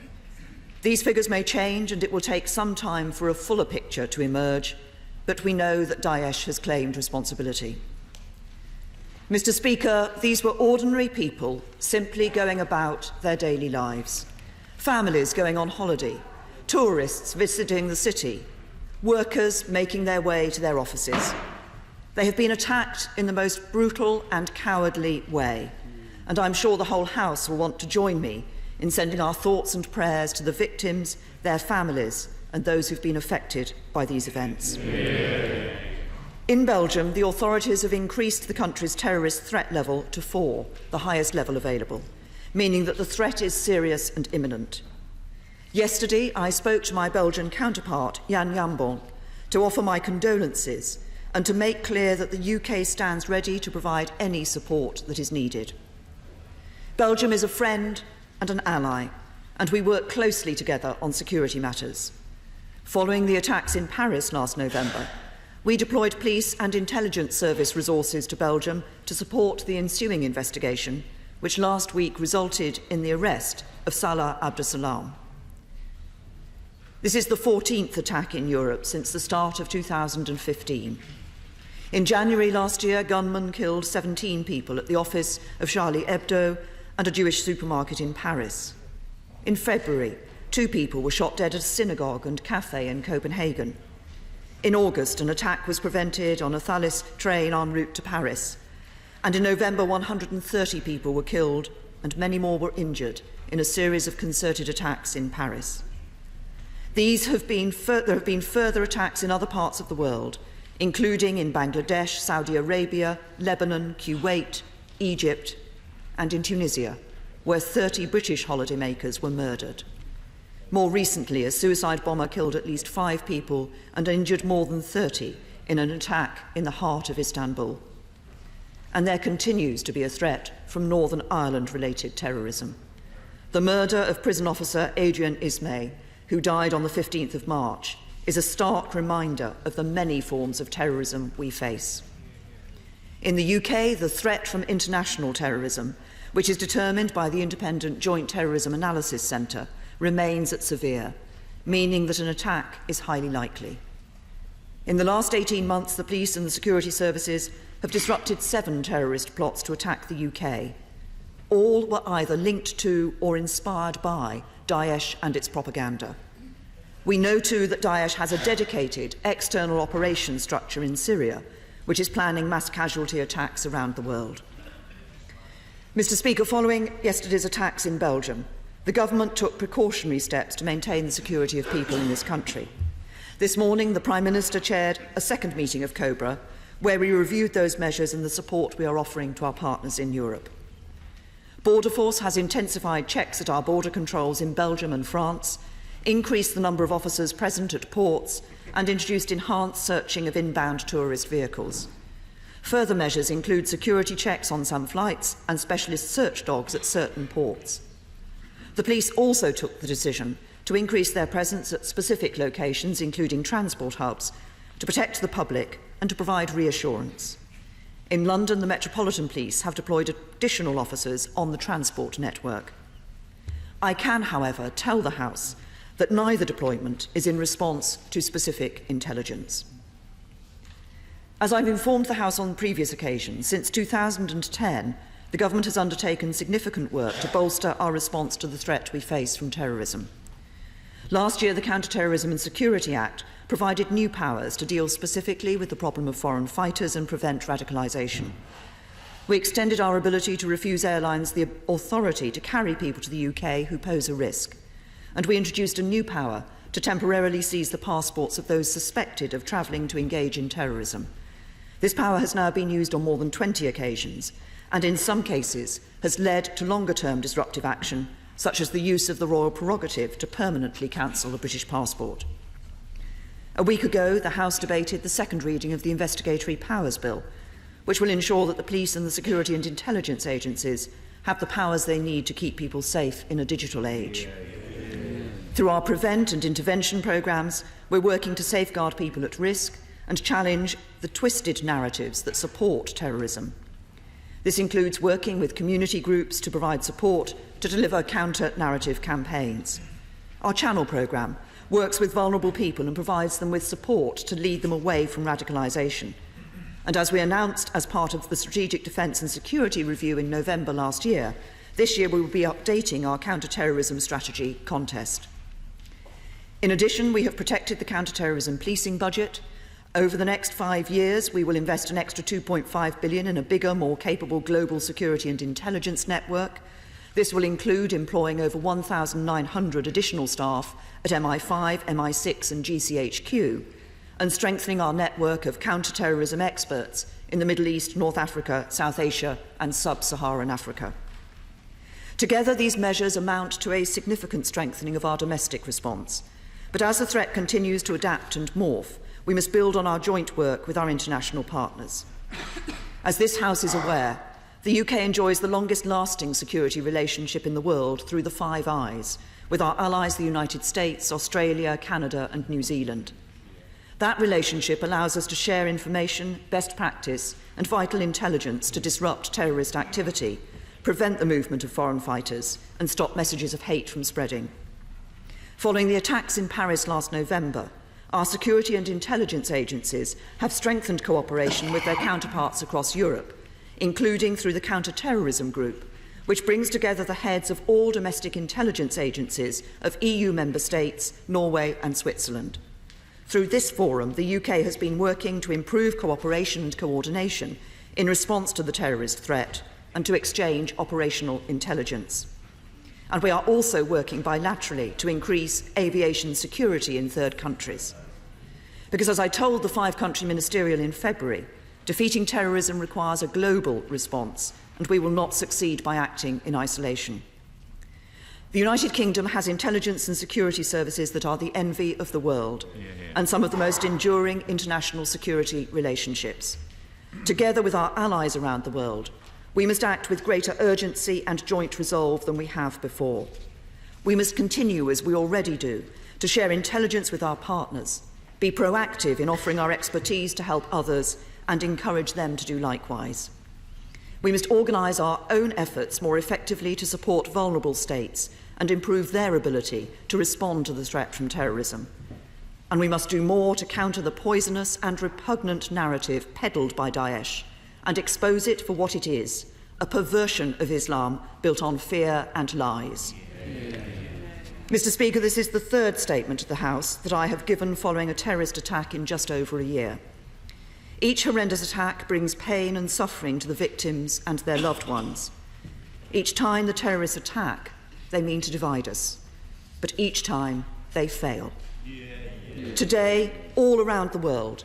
These figures may change, and it will take some time for a fuller picture to emerge, but we know that Daesh has claimed responsibility. Mr. Speaker, these were ordinary people simply going about their daily lives. Families going on holiday, tourists visiting the city, workers making their way to their offices. They have been attacked in the most brutal and cowardly way, and I'm sure the whole House will want to join me in sending our thoughts and prayers to the victims, their families, and those who've been affected by these events. Yeah. In Belgium, the authorities have increased the country's terrorist threat level to 4, the highest level available, meaning that the threat is serious and imminent. Yesterday, I spoke to my Belgian counterpart, Jan Jambon, to offer my condolences and to make clear that the UK stands ready to provide any support that is needed. Belgium is a friend and an ally, and we work closely together on security matters. Following the attacks in Paris last November, we deployed police and intelligence service resources to Belgium to support the ensuing investigation, which last week resulted in the arrest of Salah Abdeslam. This is the 14th attack in Europe since the start of 2015. In January last year, gunmen killed 17 people at the office of Charlie Hebdo and a Jewish supermarket in Paris. In February, 2 people were shot dead at a synagogue and cafe in Copenhagen. In August, an attack was prevented on a Thalys train en route to Paris. And in November, 130 people were killed and many more were injured in a series of concerted attacks in Paris. There have been further attacks in other parts of the world, including in Bangladesh, Saudi Arabia, Lebanon, Kuwait, Egypt, and in Tunisia, where 30 British holidaymakers were murdered. More recently, a suicide bomber killed at least 5 people and injured more than 30 in an attack in the heart of Istanbul. And there continues to be a threat from Northern Ireland-related terrorism. The murder of prison officer Adrian Ismay, who died on the 15th of March, is a stark reminder of the many forms of terrorism we face. In the UK, the threat from international terrorism, which is determined by the Independent Joint Terrorism Analysis Centre, remains at severe, meaning that an attack is highly likely. In the last 18 months, the police and the security services have disrupted 7 terrorist plots to attack the UK. All were either linked to or inspired by Daesh and its propaganda. We know too that Daesh has a dedicated external operations structure in Syria, which is planning mass casualty attacks around the world. Mr. Speaker, following yesterday's attacks in Belgium, the government took precautionary steps to maintain the security of people in this country. This morning, the Prime Minister chaired a second meeting of COBRA, where we reviewed those measures and the support we are offering to our partners in Europe. Border Force has intensified checks at our border controls in Belgium and France, increased the number of officers present at ports, and introduced enhanced searching of inbound tourist vehicles. Further measures include security checks on some flights and specialist search dogs at certain ports. The police also took the decision to increase their presence at specific locations, including transport hubs, to protect the public and to provide reassurance. In London, the Metropolitan Police have deployed additional officers on the transport network. I can, however, tell the House that neither deployment is in response to specific intelligence. As I've informed the House on previous occasions, since 2010, the government has undertaken significant work to bolster our response to the threat we face from terrorism. Last year, the Counter-Terrorism and Security Act provided new powers to deal specifically with the problem of foreign fighters and prevent radicalisation. We extended our ability to refuse airlines the authority to carry people to the UK who pose a risk, and we introduced a new power to temporarily seize the passports of those suspected of travelling to engage in terrorism. This power has now been used on more than 20 occasions, and in some cases has led to longer-term disruptive action, such as the use of the royal prerogative to permanently cancel a British passport. A week ago, the House debated the second reading of the Investigatory Powers Bill, which will ensure that the police and the security and intelligence agencies have the powers they need to keep people safe in a digital age. Through our prevent and intervention programmes, we're working to safeguard people at risk and challenge the twisted narratives that support terrorism. This includes working with community groups to provide support to deliver counter-narrative campaigns. Our Channel programme works with vulnerable people and provides them with support to lead them away from radicalisation. And as we announced as part of the Strategic Defence and Security Review in November last year, this year we will be updating our counter-terrorism strategy contest. In addition, we have protected the counter-terrorism policing budget. Over the next 5 years, we will invest an extra £2.5 billion in a bigger, more capable global security and intelligence network. This will include employing over 1,900 additional staff at MI5, MI6 and GCHQ, and strengthening our network of counter-terrorism experts in the Middle East, North Africa, South Asia and Sub-Saharan Africa. Together, these measures amount to a significant strengthening of our domestic response. But as the threat continues to adapt and morph, we must build on our joint work with our international partners. As this House is aware, the UK enjoys the longest-lasting security relationship in the world through the Five Eyes, with our allies the United States, Australia, Canada and New Zealand. That relationship allows us to share information, best practice and vital intelligence to disrupt terrorist activity, prevent the movement of foreign fighters and stop messages of hate from spreading. Following the attacks in Paris last November, our security and intelligence agencies have strengthened cooperation with their counterparts across Europe, including through the Counter-Terrorism Group, which brings together the heads of all domestic intelligence agencies of EU member states, Norway and Switzerland. Through this forum, the UK has been working to improve cooperation and coordination in response to the terrorist threat and to exchange operational intelligence. And we are also working bilaterally to increase aviation security in third countries. Because as I told the five-country ministerial in February, defeating terrorism requires a global response, and we will not succeed by acting in isolation. The United Kingdom has intelligence and security services that are the envy of the world and some of the most enduring international security relationships. Together with our allies around the world, we must act with greater urgency and joint resolve than we have before. We must continue, as we already do, to share intelligence with our partners, be proactive in offering our expertise to help others, and encourage them to do likewise. We must organise our own efforts more effectively to support vulnerable states and improve their ability to respond to the threat from terrorism. And we must do more to counter the poisonous and repugnant narrative peddled by Daesh and expose it for what it is, a perversion of Islam built on fear and lies. Mr. Speaker, this is the third statement to the House that I have given following a terrorist attack in just over a year. Each horrendous attack brings pain and suffering to the victims and their loved ones. Each time the terrorists attack, they mean to divide us, but each time they fail. Today, all around the world,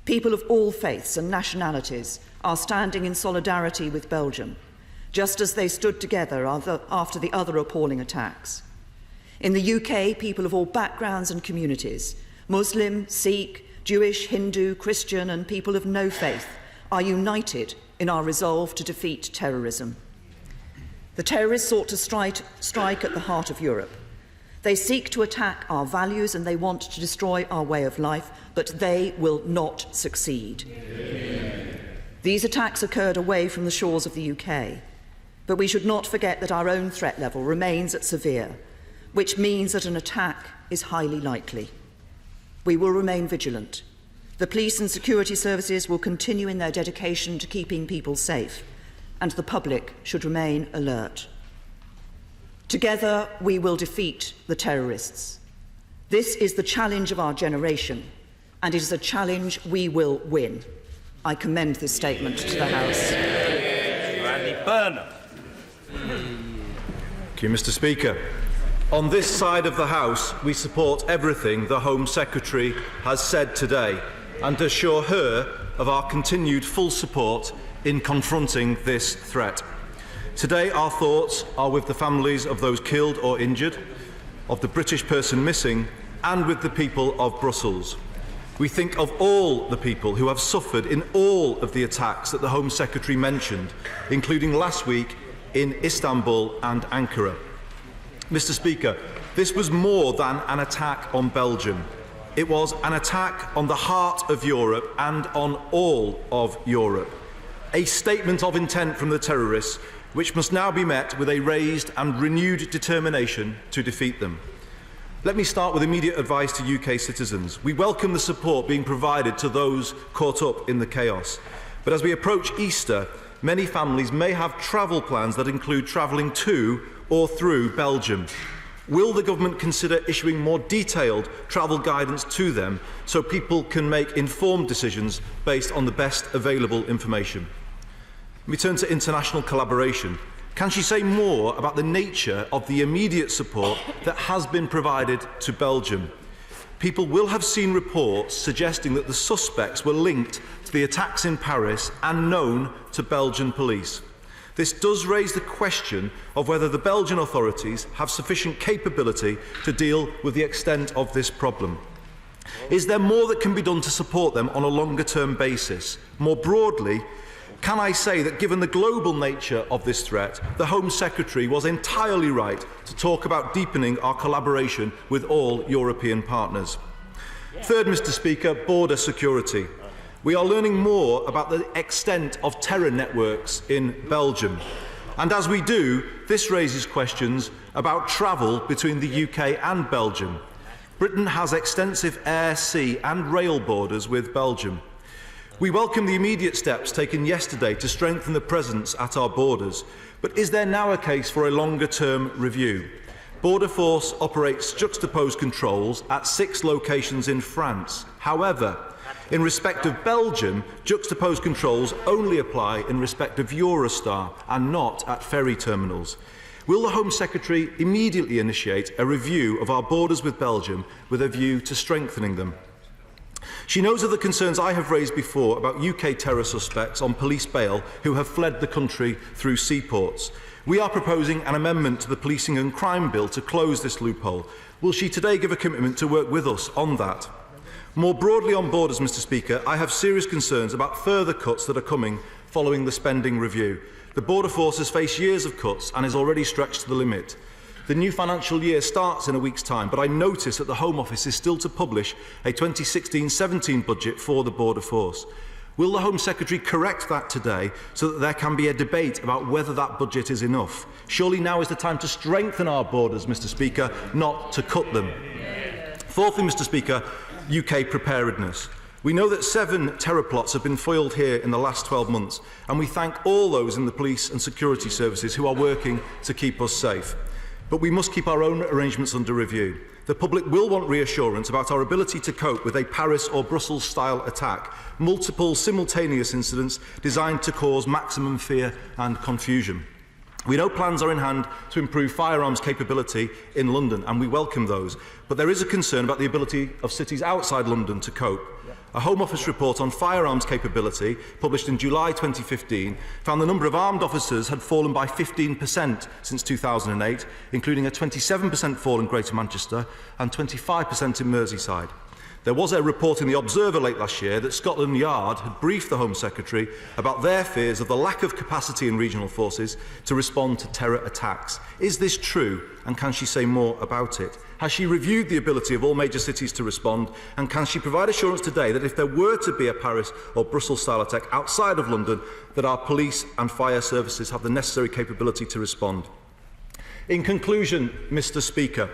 people of all faiths and nationalities are standing in solidarity with Belgium, just as they stood together after the other appalling attacks. In the UK, people of all backgrounds and communities, Muslim, Sikh, Jewish, Hindu, Christian and people of no faith, are united in our resolve to defeat terrorism. The terrorists sought to strike at the heart of Europe. They seek to attack our values and they want to destroy our way of life, but they will not succeed. These attacks occurred away from the shores of the UK, but we should not forget that our own threat level remains at severe, which means that an attack is highly likely. We will remain vigilant. The police and security services will continue in their dedication to keeping people safe, and the public should remain alert. Together, we will defeat the terrorists. This is the challenge of our generation, and it is a challenge we will win. I commend this statement to the House. Randy Burnham. Thank you, Mr. Speaker. On this side of the House, we support everything the Home Secretary has said today and assure her of our continued full support in confronting this threat. Today, our thoughts are with the families of those killed or injured, of the British person missing, and with the people of Brussels. We think of all the people who have suffered in all of the attacks that the Home Secretary mentioned, including last week in Istanbul and Ankara. Mr. Speaker, this was more than an attack on Belgium. It was an attack on the heart of Europe and on all of Europe. A statement of intent from the terrorists, which must now be met with a raised and renewed determination to defeat them. Let me start with immediate advice to UK citizens. We welcome the support being provided to those caught up in the chaos. But as we approach Easter, many families may have travel plans that include travelling to or through Belgium. Will the government consider issuing more detailed travel guidance to them so people can make informed decisions based on the best available information? We turn to international collaboration. Can she say more about the nature of the immediate support that has been provided to Belgium? People will have seen reports suggesting that the suspects were linked to the attacks in Paris and known to Belgian police. This does raise the question of whether the Belgian authorities have sufficient capability to deal with the extent of this problem. Is there more that can be done to support them on a longer-term basis? More broadly, can I say that given the global nature of this threat, the Home Secretary was entirely right to talk about deepening our collaboration with all European partners? Third, Mr. Speaker, border security. We are learning more about the extent of terror networks in Belgium. And as we do, this raises questions about travel between the UK and Belgium. Britain has extensive air, sea and rail borders with Belgium. We welcome the immediate steps taken yesterday to strengthen the presence at our borders, but is there now a case for a longer-term review? Border Force operates juxtaposed controls at 6 locations in France. However, in respect of Belgium, juxtaposed controls only apply in respect of Eurostar and not at ferry terminals. Will the Home Secretary immediately initiate a review of our borders with Belgium with a view to strengthening them? She knows of the concerns I have raised before about UK terror suspects on police bail who have fled the country through seaports. We are proposing an amendment to the Policing and Crime Bill to close this loophole. Will she today give a commitment to work with us on that? More broadly on borders, Mr Speaker, I have serious concerns about further cuts that are coming following the spending review. The Border Force has faced years of cuts and is already stretched to the limit. The new financial year starts in a week's time, but I notice that the Home Office is still to publish a 2016-17 budget for the Border Force. Will the Home Secretary correct that today so that there can be a debate about whether that budget is enough? Surely now is the time to strengthen our borders, Mr Speaker, not to cut them. Fourthly, Mr Speaker, UK preparedness. We know that 7 terror plots have been foiled here in the last 12 months, and we thank all those in the police and security services who are working to keep us safe. But we must keep our own arrangements under review. The public will want reassurance about our ability to cope with a Paris or Brussels-style attack, multiple simultaneous incidents designed to cause maximum fear and confusion. We know plans are in hand to improve firearms capability in London, and we welcome those, but there is a concern about the ability of cities outside London to cope. A Home Office report on firearms capability, published in July 2015, found the number of armed officers had fallen by 15% since 2008, including a 27% fall in Greater Manchester and 25% in Merseyside. There was a report in The Observer late last year that Scotland Yard had briefed the Home Secretary about their fears of the lack of capacity in regional forces to respond to terror attacks. Is this true, and can she say more about it? Has she reviewed the ability of all major cities to respond, and can she provide assurance today that if there were to be a Paris or Brussels-style attack outside of London, that our police and fire services have the necessary capability to respond? In conclusion, Mr Speaker,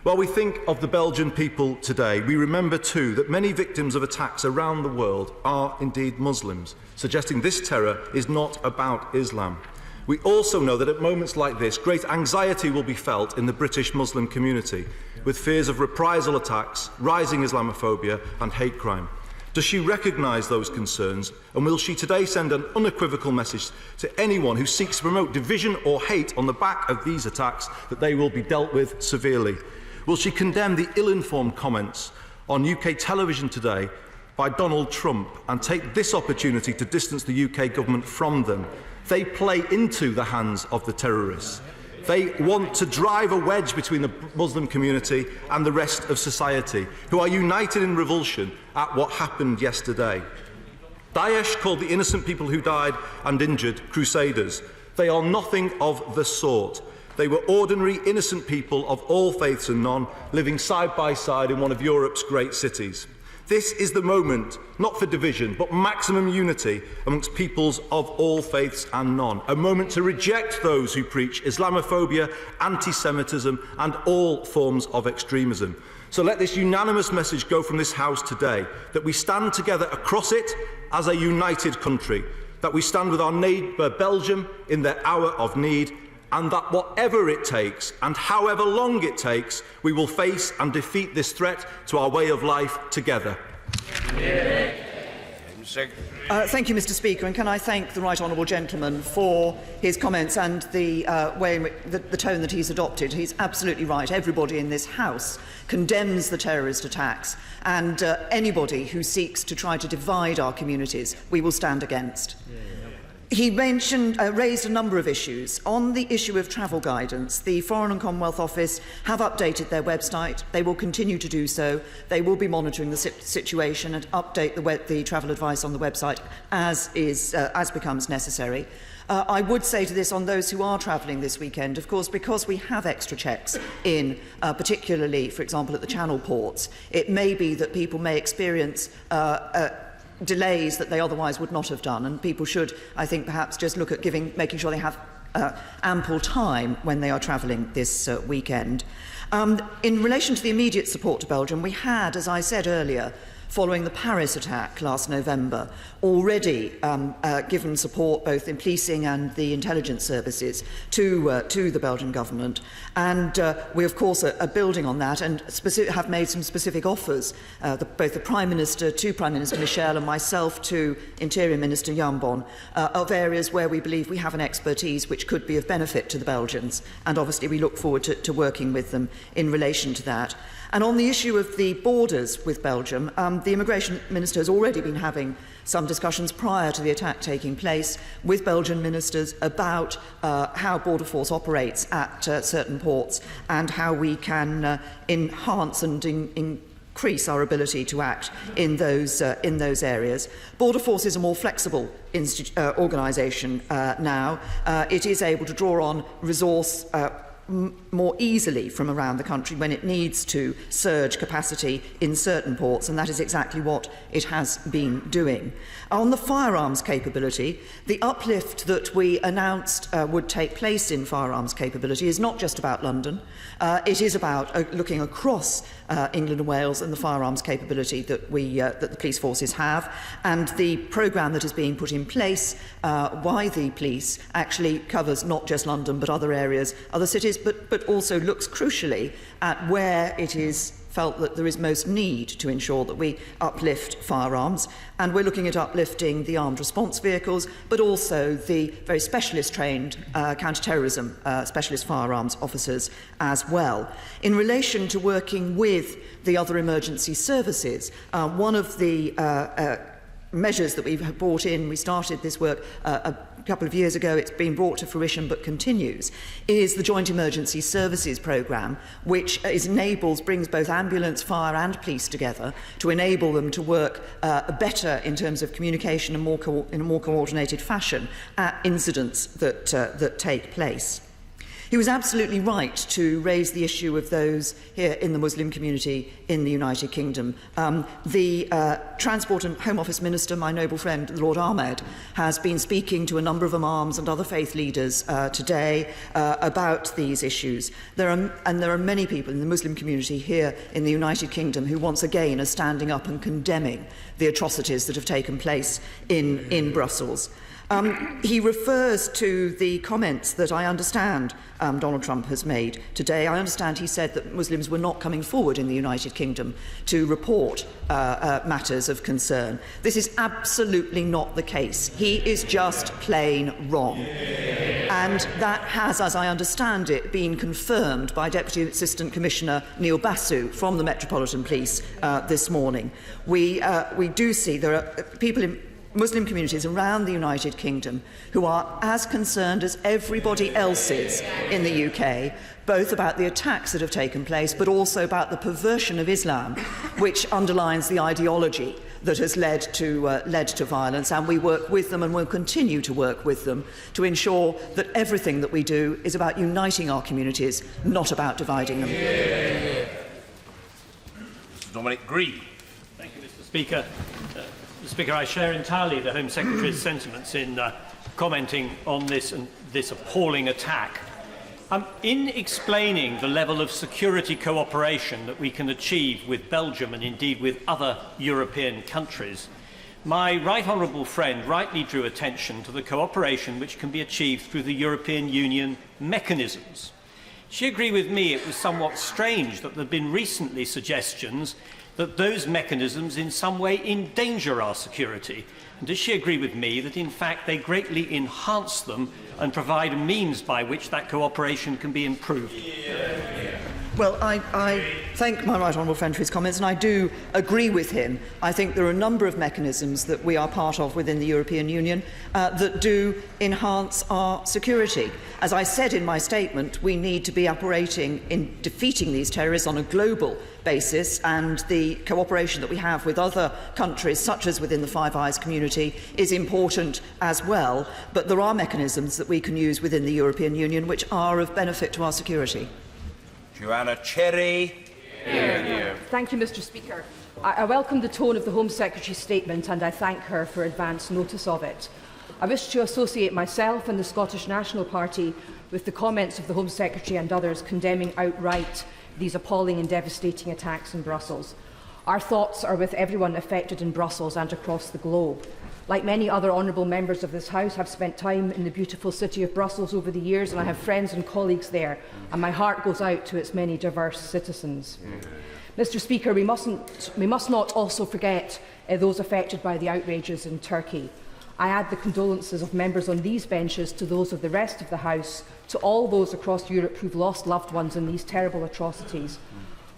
while we think of the Belgian people today, we remember too that many victims of attacks around the world are indeed Muslims, suggesting this terror is not about Islam. We also know that at moments like this, great anxiety will be felt in the British Muslim community, with fears of reprisal attacks, rising Islamophobia and hate crime. Does she recognise those concerns, and will she today send an unequivocal message to anyone who seeks to promote division or hate on the back of these attacks that they will be dealt with severely? Will she condemn the ill-informed comments on UK television today by Donald Trump and take this opportunity to distance the UK government from them? They play into the hands of the terrorists. They want to drive a wedge between the Muslim community and the rest of society, who are united in revulsion at what happened yesterday. Daesh called the innocent people who died and injured crusaders. They are nothing of the sort. They were ordinary, innocent people of all faiths and none, living side by side in one of Europe's great cities. This is the moment, not for division, but maximum unity amongst peoples of all faiths and none. A moment to reject those who preach Islamophobia, anti-Semitism and all forms of extremism. So let this unanimous message go from this House today, that we stand together across it as a united country, that we stand with our neighbour Belgium in their hour of need, and that whatever it takes and however long it takes, we will face and defeat this threat to our way of life together. Thank you, Mr Speaker, and can I thank the Right Honourable Gentleman for his comments and the way in which, the tone that he's adopted. He's absolutely right. Everybody in this House condemns the terrorist attacks, and anybody who seeks to try to divide our communities, we will stand against. He raised a number of issues. On the issue of travel guidance, the Foreign and Commonwealth Office have updated their website. They will continue to do so. They will be monitoring the situation and update the travel advice on the website as becomes necessary. I would say to this on those who are travelling this weekend, of course, because we have extra checks in, particularly, for example, at the Channel ports, it may be that people may experience delays that they otherwise would not have done, and people should, I think, perhaps just look at making sure they have ample time when they are travelling this weekend. In relation to the immediate support to Belgium, we had, as I said earlier, following the Paris attack last November, already given support both in policing and the intelligence services to the Belgian government. And we, of course, are building on that and have made some specific offers, both the Prime Minister, to Prime Minister Michel, and myself to Interior Minister Jambon, of areas where we believe we have an expertise which could be of benefit to the Belgians. And obviously we look forward to working with them in relation to that. And on the issue of the borders with Belgium, the Immigration Minister has already been having some discussions prior to the attack taking place with Belgian ministers about how Border Force operates at certain ports and how we can enhance and increase our ability to act in those areas. Border Force is a more flexible organisation now. It is able to draw on resource more easily from around the country when it needs to surge capacity in certain ports, and that is exactly what it has been doing. On the firearms capability, the uplift that we announced would take place in firearms capability is not just about London. It is about looking across England and Wales and the firearms capability that the police forces have, and the programme that is being put in place by the police actually covers not just London but other areas, other cities, but also looks crucially at where it is felt that there is most need to ensure that we uplift firearms. And we're looking at uplifting the armed response vehicles, but also the very specialist trained counter-terrorism specialist firearms officers as well. In relation to working with the other emergency services, one of the measures that we've brought in, we started this work a couple of years ago, it's been brought to fruition but continues, is the Joint Emergency Services Programme, which brings both ambulance, fire and police together to enable them to work better in terms of communication and in a more coordinated fashion at incidents that take place. He was absolutely right to raise the issue of those here in the Muslim community in the United Kingdom. The Transport and Home Office Minister, my noble friend Lord Ahmed, has been speaking to a number of imams and other faith leaders today about these issues. There are many people in the Muslim community here in the United Kingdom who once again are standing up and condemning the atrocities that have taken place in Brussels. He refers to the comments that I understand Donald Trump has made today. I understand he said that Muslims were not coming forward in the United Kingdom to report matters of concern. This is absolutely not the case. He is just plain wrong. And that has, as I understand it, been confirmed by Deputy Assistant Commissioner Neil Basu from the Metropolitan Police this morning. We do see there are people in Muslim communities around the United Kingdom who are as concerned as everybody else is in the UK, both about the attacks that have taken place, but also about the perversion of Islam, which underlines the ideology that has led to violence. And we work with them and will continue to work with them to ensure that everything that we do is about uniting our communities, not about dividing them. Mr. Dominic Grieve. Thank you, Mr. Speaker. Mr. Speaker, I share entirely the Home Secretary's sentiments in commenting on this appalling attack. In explaining the level of security cooperation that we can achieve with Belgium and indeed with other European countries, my right honourable friend rightly drew attention to the cooperation which can be achieved through the European Union mechanisms. She agreed with me it was somewhat strange that there have been recently suggestions that those mechanisms in some way endanger our security. And does she agree with me that in fact they greatly enhance them and provide a means by which that cooperation can be improved? Well, I thank my right honourable friend for his comments, and I do agree with him. I think there are a number of mechanisms that we are part of within the European Union that do enhance our security. As I said in my statement, we need to be operating in defeating these terrorists on a global basis, and the cooperation that we have with other countries, such as within the Five Eyes community, is important as well. But there are mechanisms that we can use within the European Union which are of benefit to our security. Joanna Cherry. Thank you, Mr. Speaker. I welcome the tone of the Home Secretary's statement and I thank her for advance notice of it. I wish to associate myself and the Scottish National Party with the comments of the Home Secretary and others condemning outright these appalling and devastating attacks in Brussels. Our thoughts are with everyone affected in Brussels and across the globe. Like many other honourable members of this House, I've spent time in the beautiful city of Brussels over the years, and I have friends and colleagues there, and my heart goes out to its many diverse citizens. Mr. Speaker, we must not also forget those affected by the outrages in Turkey. I add the condolences of members on these benches to those of the rest of the House, to all those across Europe who've lost loved ones in these terrible atrocities.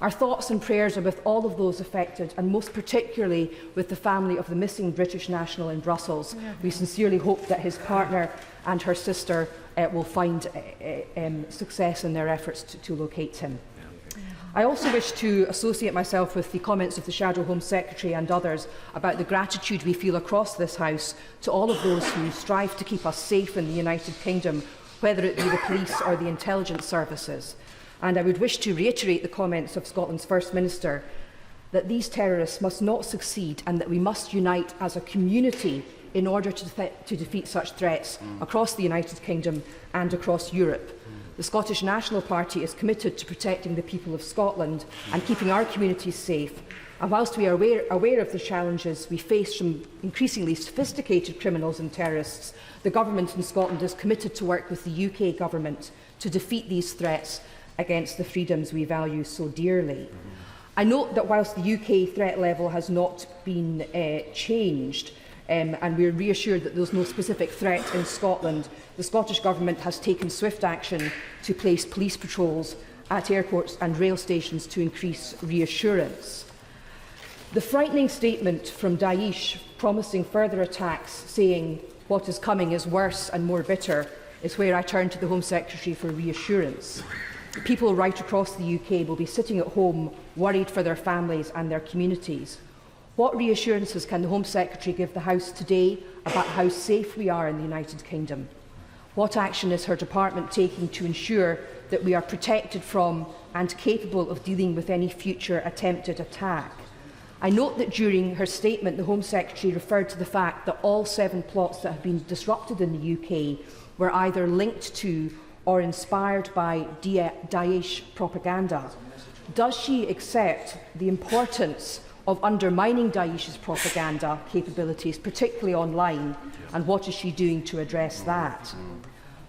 Our thoughts and prayers are with all of those affected, and most particularly with the family of the missing British national in Brussels. We sincerely hope that his partner and her sister will find success in their efforts to locate him. I also wish to associate myself with the comments of the Shadow Home Secretary and others about the gratitude we feel across this House to all of those who strive to keep us safe in the United Kingdom, whether it be the police or the intelligence services. And I would wish to reiterate the comments of Scotland's First Minister that these terrorists must not succeed and that we must unite as a community in order to defeat such threats across the United Kingdom and across Europe. The Scottish National Party is committed to protecting the people of Scotland and keeping our communities safe. And whilst we are aware of the challenges we face from increasingly sophisticated criminals and terrorists, the Government in Scotland is committed to work with the UK Government to defeat these threats against the freedoms we value so dearly. I note that whilst the UK threat level has not been changed, and we are reassured that there is no specific threat in Scotland, the Scottish Government has taken swift action to place police patrols at airports and rail stations to increase reassurance. The frightening statement from Daesh promising further attacks, saying what is coming is worse and more bitter, is where I turn to the Home Secretary for reassurance. People right across the UK will be sitting at home worried for their families and their communities. What reassurances can the Home Secretary give the House today about how safe we are in the United Kingdom? What action is her department taking to ensure that we are protected from and capable of dealing with any future attempted attack? I note that during her statement, the Home Secretary referred to the fact that all 7 plots that have been disrupted in the UK were either linked to or inspired by Daesh propaganda. Does she accept the importance of undermining Daesh's propaganda capabilities, particularly online, and what is she doing to address that?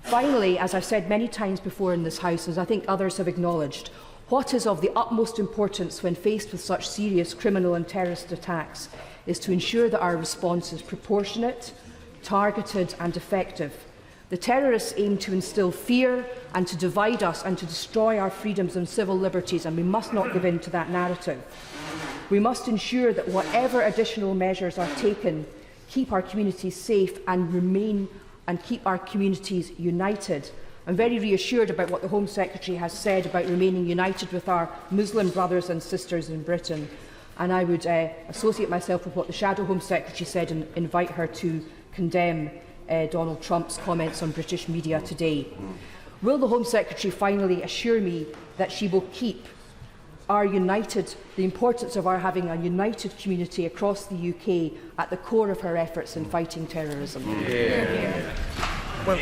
Finally, as I've said many times before in this House, as I think others have acknowledged, what is of the utmost importance when faced with such serious criminal and terrorist attacks is to ensure that our response is proportionate, targeted and effective. The terrorists aim to instil fear and to divide us and to destroy our freedoms and civil liberties, and we must not give in to that narrative. We must ensure that whatever additional measures are taken keep our communities safe and keep our communities united. I'm very reassured about what the Home Secretary has said about remaining united with our Muslim brothers and sisters in Britain, and I would associate myself with what the Shadow Home Secretary said and invite her to condemn Donald Trump's comments on British media today. Will the Home Secretary finally assure me that she will keep the importance of our having a united community across the UK at the core of her efforts in fighting terrorism? Well,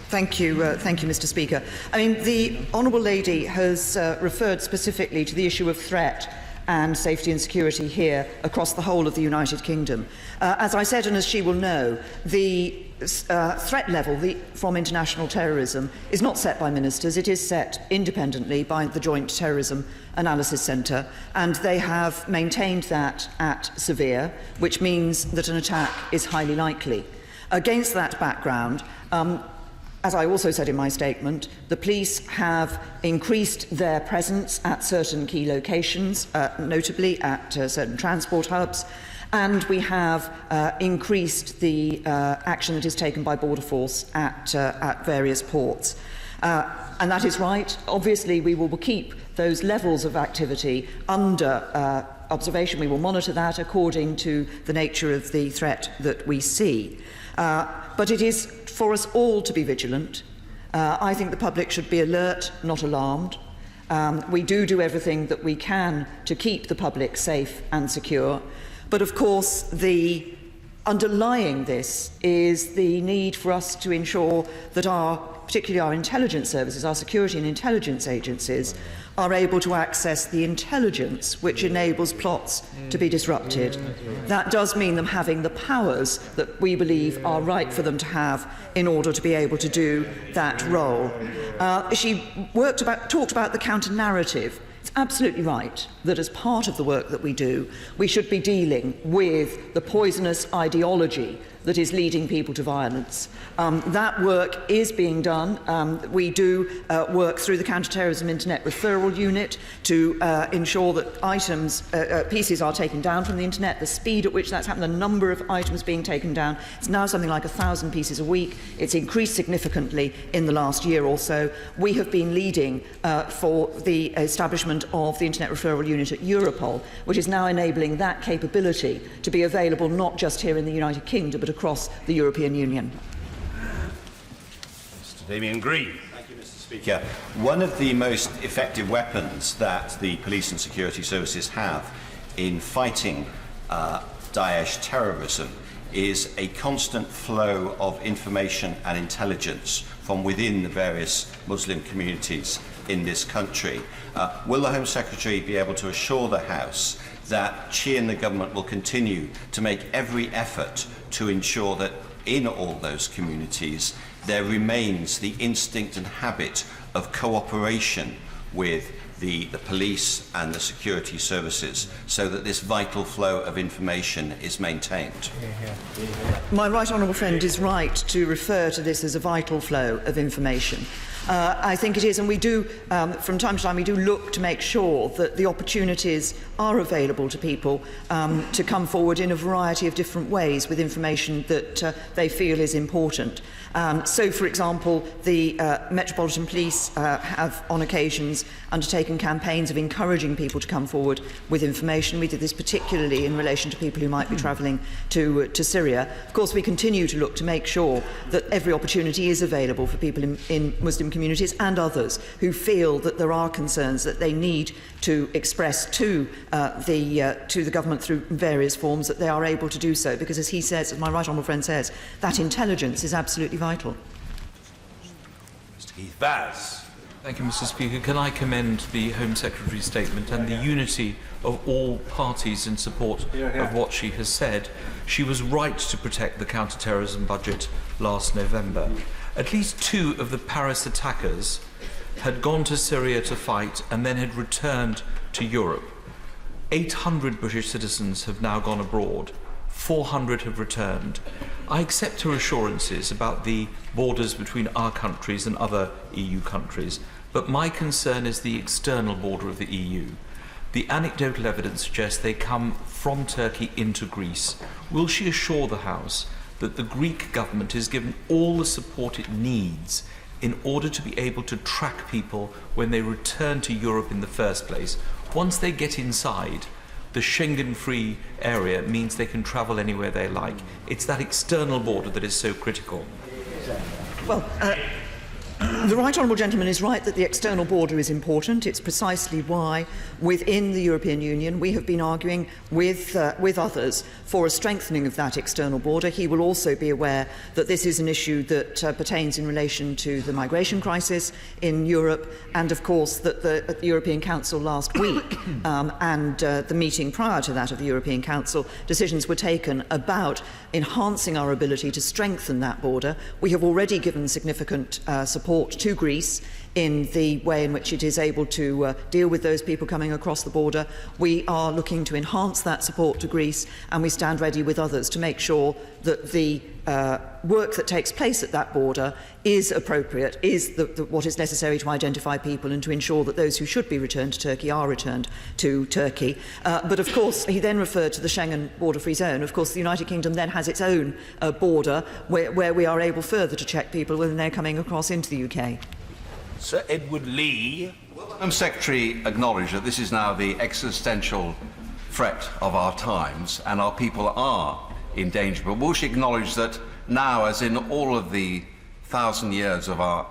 thank you, Mr. Speaker. The Honourable Lady has referred specifically to the issue of threat and safety and security here across the whole of the United Kingdom. As I said, and as she will know, the threat level from international terrorism is not set by ministers. It is set independently by the Joint Terrorism Analysis Centre, and they have maintained that at severe, which means that an attack is highly likely. Against that background, as I also said in my statement, the police have increased their presence at certain key locations, notably at certain transport hubs, and we have increased the action that is taken by Border Force at various ports. And that is right. Obviously, we will keep those levels of activity under observation. We will monitor that according to the nature of the threat that we see. But it is for us all to be vigilant. I think the public should be alert, not alarmed. We do everything that we can to keep the public safe and secure. But of course, the underlying this is the need for us to ensure that particularly our intelligence services, our security and intelligence agencies, are able to access the intelligence which enables plots to be disrupted. That does mean them having the powers that we believe are right for them to have in order to be able to do that role. She talked about the counter-narrative. It's absolutely right that as part of the work that we do, we should be dealing with the poisonous ideology that is leading people to violence. That work is being done. We do work through the Counter-Terrorism Internet Referral Unit to ensure that pieces are taken down from the Internet, the speed at which that's happened, the number of items being taken down. It's now something like 1,000 pieces a week. It's increased significantly in the last year or so. We have been leading for the establishment of the Internet Referral Unit at Europol, which is now enabling that capability to be available not just here in the United Kingdom, but across the European Union. Mr. Damien Green. Thank you, Mr. Speaker. One of the most effective weapons that the police and security services have in fighting Daesh terrorism is a constant flow of information and intelligence from within the various Muslim communities in this country. Will the Home Secretary be able to assure the House that she and the government will continue to make every effort to ensure that in all those communities there remains the instinct and habit of cooperation with the police and the security services so that this vital flow of information is maintained? My right honourable friend is right to refer to this as a vital flow of information. I think it is, and we do, from time to time, we do look to make sure that the opportunities are available to people to come forward in a variety of different ways with information that they feel is important. So, for example, the Metropolitan Police have, on occasions, undertaken campaigns of encouraging people to come forward with information. We did this particularly in relation to people who might be travelling to Syria. Of course, we continue to look to make sure that every opportunity is available for people in Muslim communities and others who feel that there are concerns that they need to express to the government through various forms, that they are able to do so, because, as he says, as my right honourable friend says, that intelligence is absolutely vital. Mr. Keith Vaz. Thank you, Mr. Speaker. Can I commend the Home Secretary's statement and the unity of all parties in support of what she has said? She was right to protect the counter-terrorism budget last November. At least 2 of the Paris attackers had gone to Syria to fight and then had returned to Europe. 800 British citizens have now gone abroad. 400 have returned. I accept her assurances about the borders between our countries and other EU countries, but my concern is the external border of the EU. The anecdotal evidence suggests they come from Turkey into Greece. Will she assure the House that the Greek government is given all the support it needs in order to be able to track people when they return to Europe in the first place? Once they get inside, the Schengen-free area means they can travel anywhere they like. It's that external border that is so critical. Well, the right honourable gentleman is right that the external border is important. It's precisely why, within the European Union, we have been arguing with others for a strengthening of that external border. He will also be aware that this is an issue that pertains in relation to the migration crisis in Europe, and of course that at the European Council last week and the meeting prior to that of the European Council, decisions were taken about enhancing our ability to strengthen that border. We have already given significant support to Greece in the way in which it is able to deal with those people coming across the border. We are looking to enhance that support to Greece, and we stand ready with others to make sure that the work that takes place at that border is appropriate, is what is necessary to identify people and to ensure that those who should be returned to Turkey are returned to Turkey. But of course, he then referred to the Schengen border-free zone. Of course, the United Kingdom then has its own border where we are able further to check people when they're coming across into the UK. Sir Edward Lee. Will the Home Secretary acknowledge that this is now the existential threat of our times and our people are in danger? But will she acknowledge that now, as in all of the 1,000 years of our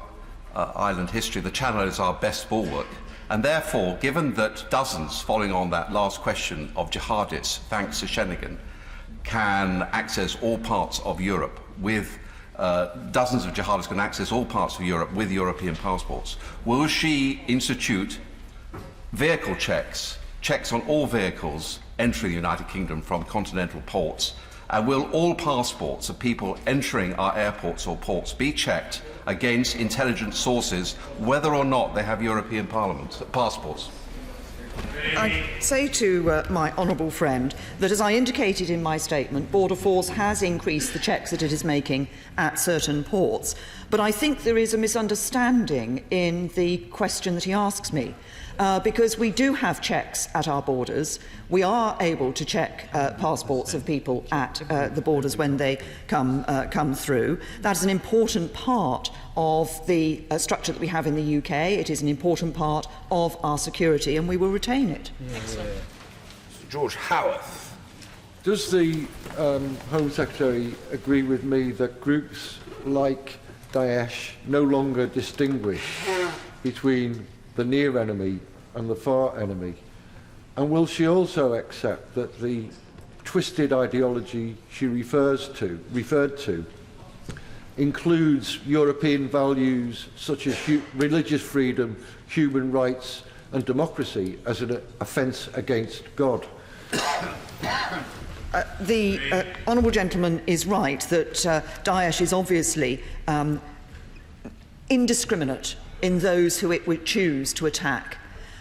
island history, the Channel is our best bulwark? And therefore, given that dozens, following on that last question, of jihadists, thanks to Schengen, can access all parts of Europe with dozens of jihadists can access all parts of Europe with European passports. Will she institute vehicle checks on all vehicles entering the United Kingdom from continental ports? And will all passports of people entering our airports or ports be checked against intelligence sources, whether or not they have European passports? I say to my honourable friend that, as I indicated in my statement, Border Force has increased the checks that it is making at certain ports. But I think there is a misunderstanding in the question that he asks me. Because we do have checks at our borders. We are able to check passports of people at the borders when they come through. That is an important part of the structure that we have in the UK. It is an important part of our security, and we will retain it. Excellent. George Howarth. Does the Home Secretary agree with me that groups like Daesh no longer distinguish between the near enemy and the far enemy? And will she also accept that the twisted ideology she referred to includes European values such as religious freedom, human rights and democracy as an offence against God? The honourable gentleman is right that Daesh is obviously indiscriminate in those who it would choose to attack.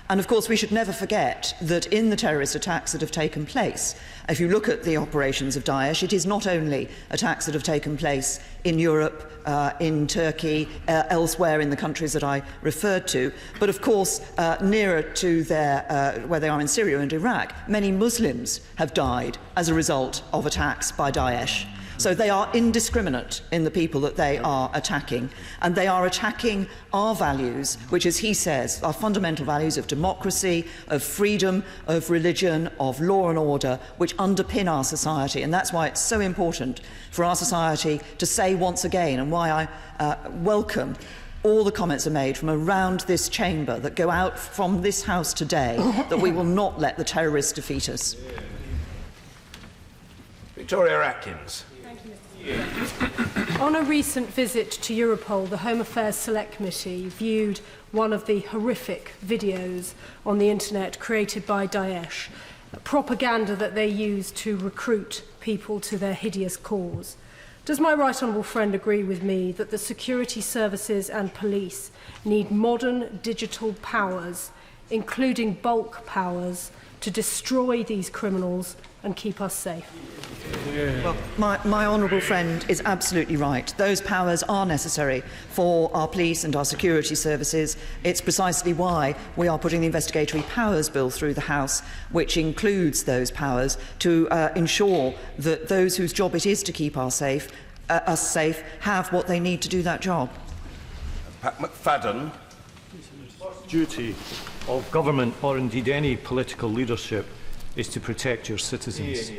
And of course we should never forget that in the terrorist attacks that have taken place, if you look at the operations of Daesh, it is not only attacks that have taken place in Europe, in Turkey, elsewhere in the countries that I referred to, but of course nearer to where they are in Syria and Iraq, many Muslims have died as a result of attacks by Daesh. So they are indiscriminate in the people that they are attacking, and they are attacking our values, which, as he says, are fundamental values of democracy, of freedom, of religion, of law and order, which underpin our society. And that's why it's so important for our society to say once again, and why I welcome all the comments are made from around this chamber that go out from this House today, that we will not let the terrorists defeat us. Victoria Atkins. On a recent visit to Europol, the Home Affairs Select Committee viewed one of the horrific videos on the internet created by Daesh, propaganda that they use to recruit people to their hideous cause. Does my right honourable friend agree with me that the security services and police need modern digital powers, including bulk powers, to destroy these criminals and keep us safe? Well, my honourable friend is absolutely right. Those powers are necessary for our police and our security services. It's precisely why we are putting the Investigatory Powers Bill through the House, which includes those powers to ensure that those whose job it is to keep us safe have what they need to do that job. Pat McFadden. Duty of government, or indeed any political leadership, is to protect your citizens.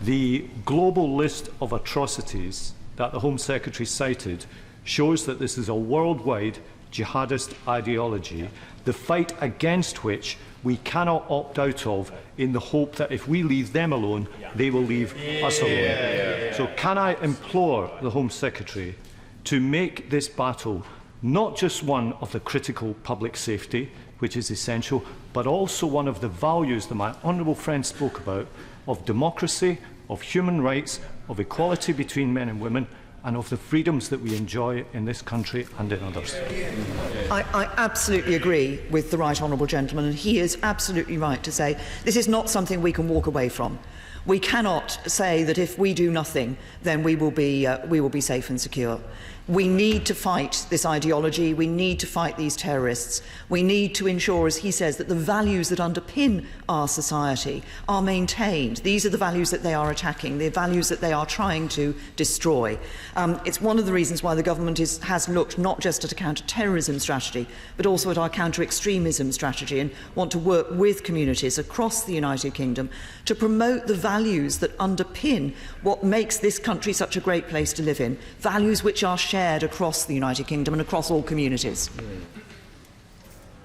The global list of atrocities that the Home Secretary cited shows that this is a worldwide jihadist ideology, the fight against which we cannot opt out of in the hope that if we leave them alone, they will leave us alone. So can I implore the Home Secretary to make this battle not just one of the critical public safety, which is essential, but also one of the values that my honourable friend spoke about, of democracy, of human rights, of equality between men and women, and of the freedoms that we enjoy in this country and in others. I absolutely agree with the right honourable gentleman, and he is absolutely right to say this is not something we can walk away from. We cannot say that if we do nothing, then we will be safe and secure. We need to fight this ideology. We need to fight these terrorists. We need to ensure, as he says, that the values that underpin our society are maintained. These are the values that they are attacking, the values that they are trying to destroy. It's one of the reasons why the government has looked not just at a counter-terrorism strategy, but also at our counter-extremism strategy, and want to work with communities across the United Kingdom to promote the values that underpin what makes this country such a great place to live in, values which are shared across the United Kingdom and across all communities.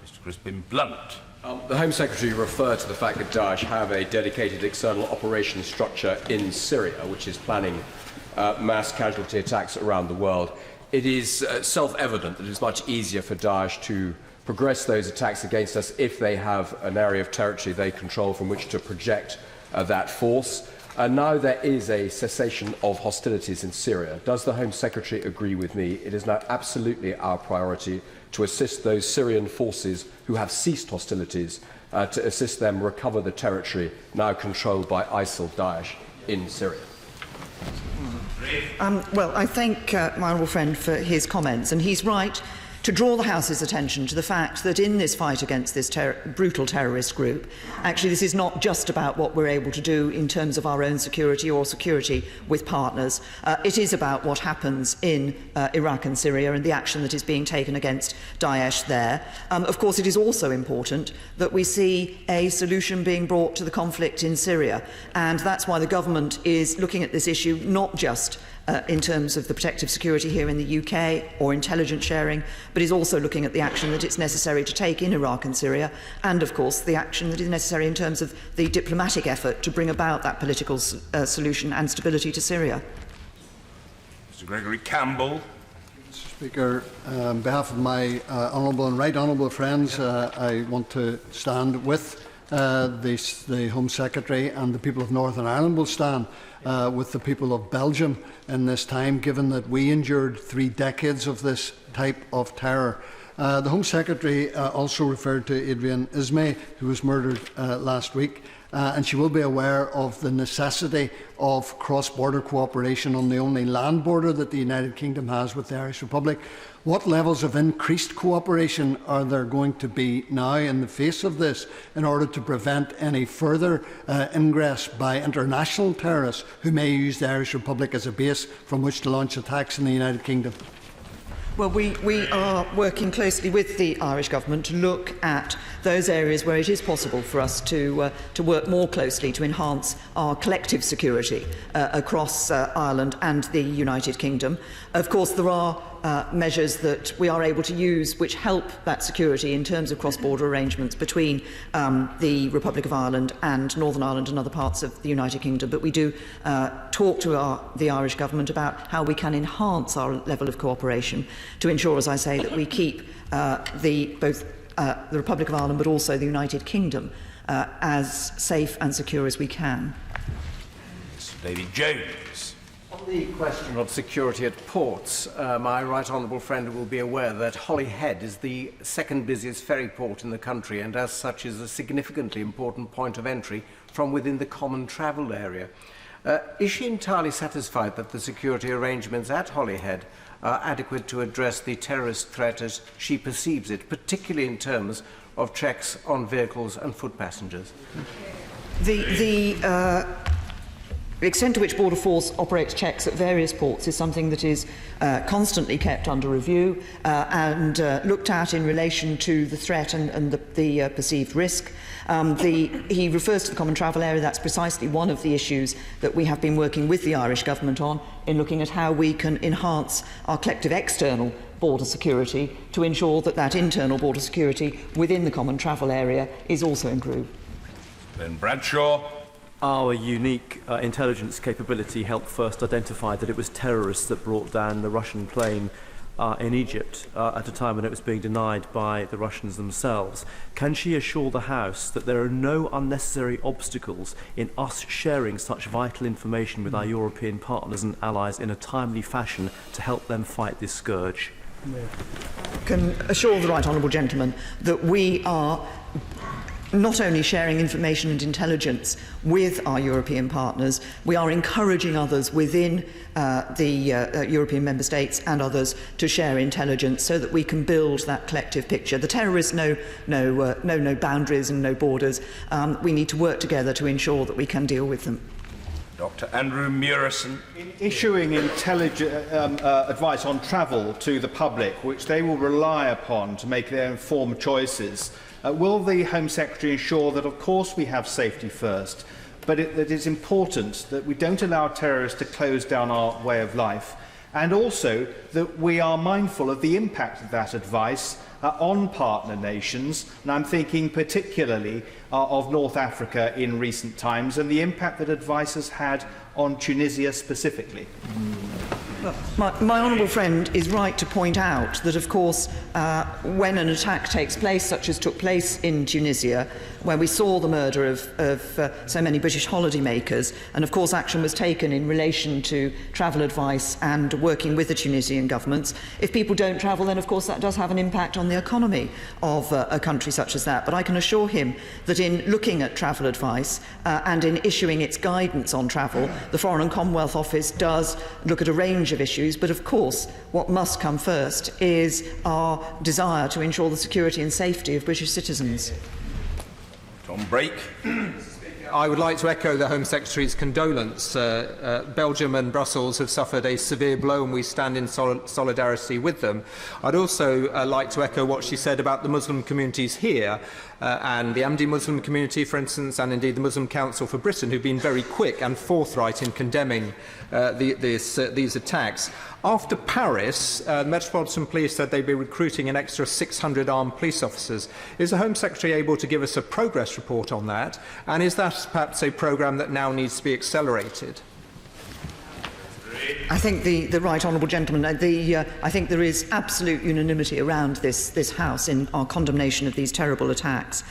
Mr. Crispin Blunt. The Home Secretary referred to the fact that Daesh have a dedicated external operations structure in Syria, which is planning mass casualty attacks around the world. It is self-evident that it is much easier for Daesh to progress those attacks against us if they have an area of territory they control from which to project that force. Now there is a cessation of hostilities in Syria. Does the Home Secretary agree with me? It is now absolutely our priority to assist those Syrian forces who have ceased hostilities, to assist them recover the territory now controlled by ISIL Daesh in Syria. Well, I thank my honourable friend for his comments, and he's right to draw the House's attention to the fact that in this fight against this brutal terrorist group, actually this is not just about what we're able to do in terms of our own security or security with partners. It is about what happens in Iraq and Syria and the action that is being taken against Daesh there. Of course, it is also important that we see a solution being brought to the conflict in Syria, and that's why the government is looking at this issue not just in terms of the protective security here in the UK or intelligence sharing, but is also looking at the action that it's necessary to take in Iraq and Syria, and of course the action that is necessary in terms of the diplomatic effort to bring about that political solution and stability to Syria. Mr. Gregory Campbell. Mr. Speaker, on behalf of my honourable and right honourable friends, I want to stand with the Home Secretary, and the people of Northern Ireland will stand with the people of Belgium in this time, given that we endured 3 decades of this type of terror. The Home Secretary also referred to Adrian Ismay, who was murdered last week, and she will be aware of the necessity of cross-border cooperation on the only land border that the United Kingdom has with the Irish Republic. What levels of increased cooperation are there going to be now in the face of this in order to prevent any further ingress by international terrorists who may use the Irish Republic as a base from which to launch attacks in the United Kingdom? Well, we are working closely with the Irish Government to look at those areas where it is possible for us to work more closely to enhance our collective security across Ireland and the United Kingdom. Of course, there are measures that we are able to use which help that security in terms of cross-border arrangements between the Republic of Ireland and Northern Ireland and other parts of the United Kingdom. But we do talk to the Irish Government about how we can enhance our level of cooperation to ensure, as I say, that we keep both the Republic of Ireland but also the United Kingdom as safe and secure as we can. Mr. David Jones. On the question of security at ports, my right honourable friend will be aware that Holyhead is the second busiest ferry port in the country, and as such is a significantly important point of entry from within the common travel area. Is she entirely satisfied that the security arrangements at Holyhead are adequate to address the terrorist threat as she perceives it, particularly in terms of checks on vehicles and foot passengers? The extent to which Border Force operates checks at various ports is something that is constantly kept under review and looked at in relation to the threat and the perceived risk. He refers to the common travel area. That's precisely one of the issues that we have been working with the Irish Government on in looking at how we can enhance our collective external border security to ensure that that internal border security within the common travel area is also improved. Ben Bradshaw. Our unique intelligence capability helped first identify that it was terrorists that brought down the Russian plane in Egypt at a time when it was being denied by the Russians themselves. Can she assure the House that there are no unnecessary obstacles in us sharing such vital information with our European partners and allies in a timely fashion to help them fight this scourge? Can assure the right honourable gentleman that we are not only sharing information and intelligence with our European partners, we are encouraging others within the European member states and others to share intelligence so that we can build that collective picture. The terrorists know no boundaries and no borders. We need to work together to ensure that we can deal with them. Dr. Andrew Murison. In issuing advice on travel to the public, which they will rely upon to make their informed choices, will the Home Secretary ensure that, of course, we have safety first, but that it's important that we don't allow terrorists to close down our way of life, and also that we are mindful of the impact of that advice on partner nations, and I'm thinking particularly of North Africa in recent times and the impact that advice has had on Tunisia specifically. My honourable friend is right to point out that, of course, when an attack takes place, such as took place in Tunisia, where we saw the murder of so many British holidaymakers, and of course action was taken in relation to travel advice and working with the Tunisian governments. If people don't travel, then of course that does have an impact on the economy of a country such as that. But I can assure him that in looking at travel advice and in issuing its guidance on travel, the Foreign and Commonwealth Office does look at a range of issues, but of course what must come first is our desire to ensure the security and safety of British citizens. Tom Brake. I would like to echo the Home Secretary's condolence. Belgium and Brussels have suffered a severe blow and we stand in solidarity with them. I'd also like to echo what she said about the Muslim communities here and the Ahmadi Muslim community, for instance, and indeed the Muslim Council for Britain, who've been very quick and forthright in condemning these attacks. After Paris, Metropolitan Police said they'd be recruiting an extra 600 armed police officers. Is the Home Secretary able to give us a progress report on that? And is that perhaps a programme that now needs to be accelerated? I think the right honourable gentleman, I think there is absolute unanimity around this House in our condemnation of these terrible attacks.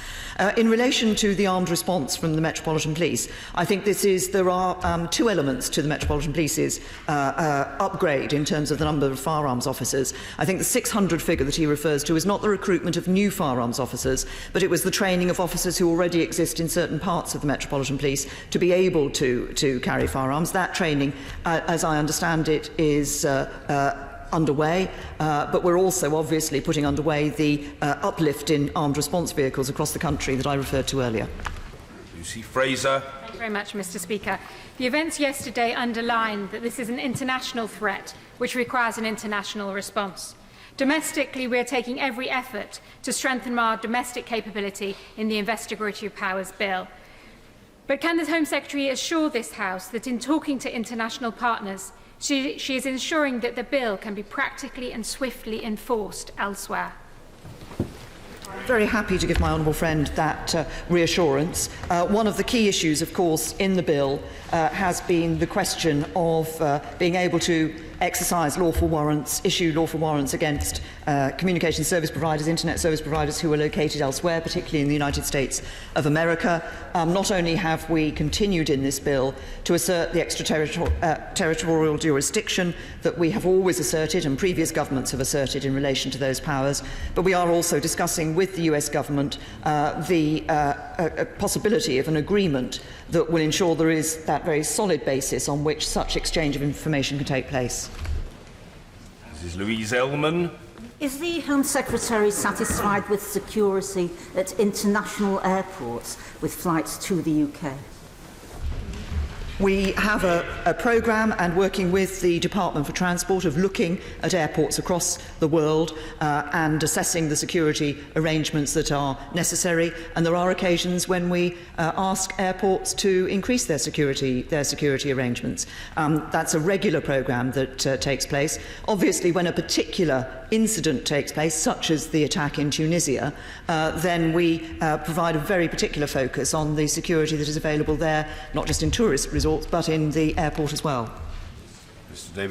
In relation to the armed response from the Metropolitan Police, I think there are two elements to the Metropolitan Police's upgrade in terms of the number of firearms officers. I think the 600 figure that he refers to is not the recruitment of new firearms officers, but it was the training of officers who already exist in certain parts of the Metropolitan Police to be able to carry firearms. That training, as I understand it, is underway, but we're also obviously putting underway the uplift in armed response vehicles across the country that I referred to earlier. Lucy Fraser. Thank you very much, Mr. Speaker. The events yesterday underline that this is an international threat which requires an international response. Domestically, we are taking every effort to strengthen our domestic capability in the Investigatory Powers Bill. But can the Home Secretary assure this House that in talking to international partners, she is ensuring that the bill can be practically and swiftly enforced elsewhere? Very happy to give my honourable friend that reassurance. One of the key issues, of course, in the bill has been the question of being able to exercise lawful warrants, issue lawful warrants against communication service providers, internet service providers who are located elsewhere, particularly in the United States of America. Not only have we continued in this bill to assert the extraterritorial jurisdiction that we have always asserted and previous governments have asserted in relation to those powers, but we are also discussing with the US government the possibility of an agreement that will ensure there is that very solid basis on which such exchange of information can take place. This is Louise Ellman. Is the Home Secretary satisfied with security at international airports with flights to the UK? We have a programme and working with the Department for Transport of looking at airports across the world and assessing the security arrangements that are necessary. And there are occasions when we ask airports to increase their security arrangements. That's a regular programme that takes place. Obviously, when a particular incident takes place, such as the attack in Tunisia, then we provide a very particular focus on the security that is available there, not just in tourist resorts, but in the airport as well. Mr. David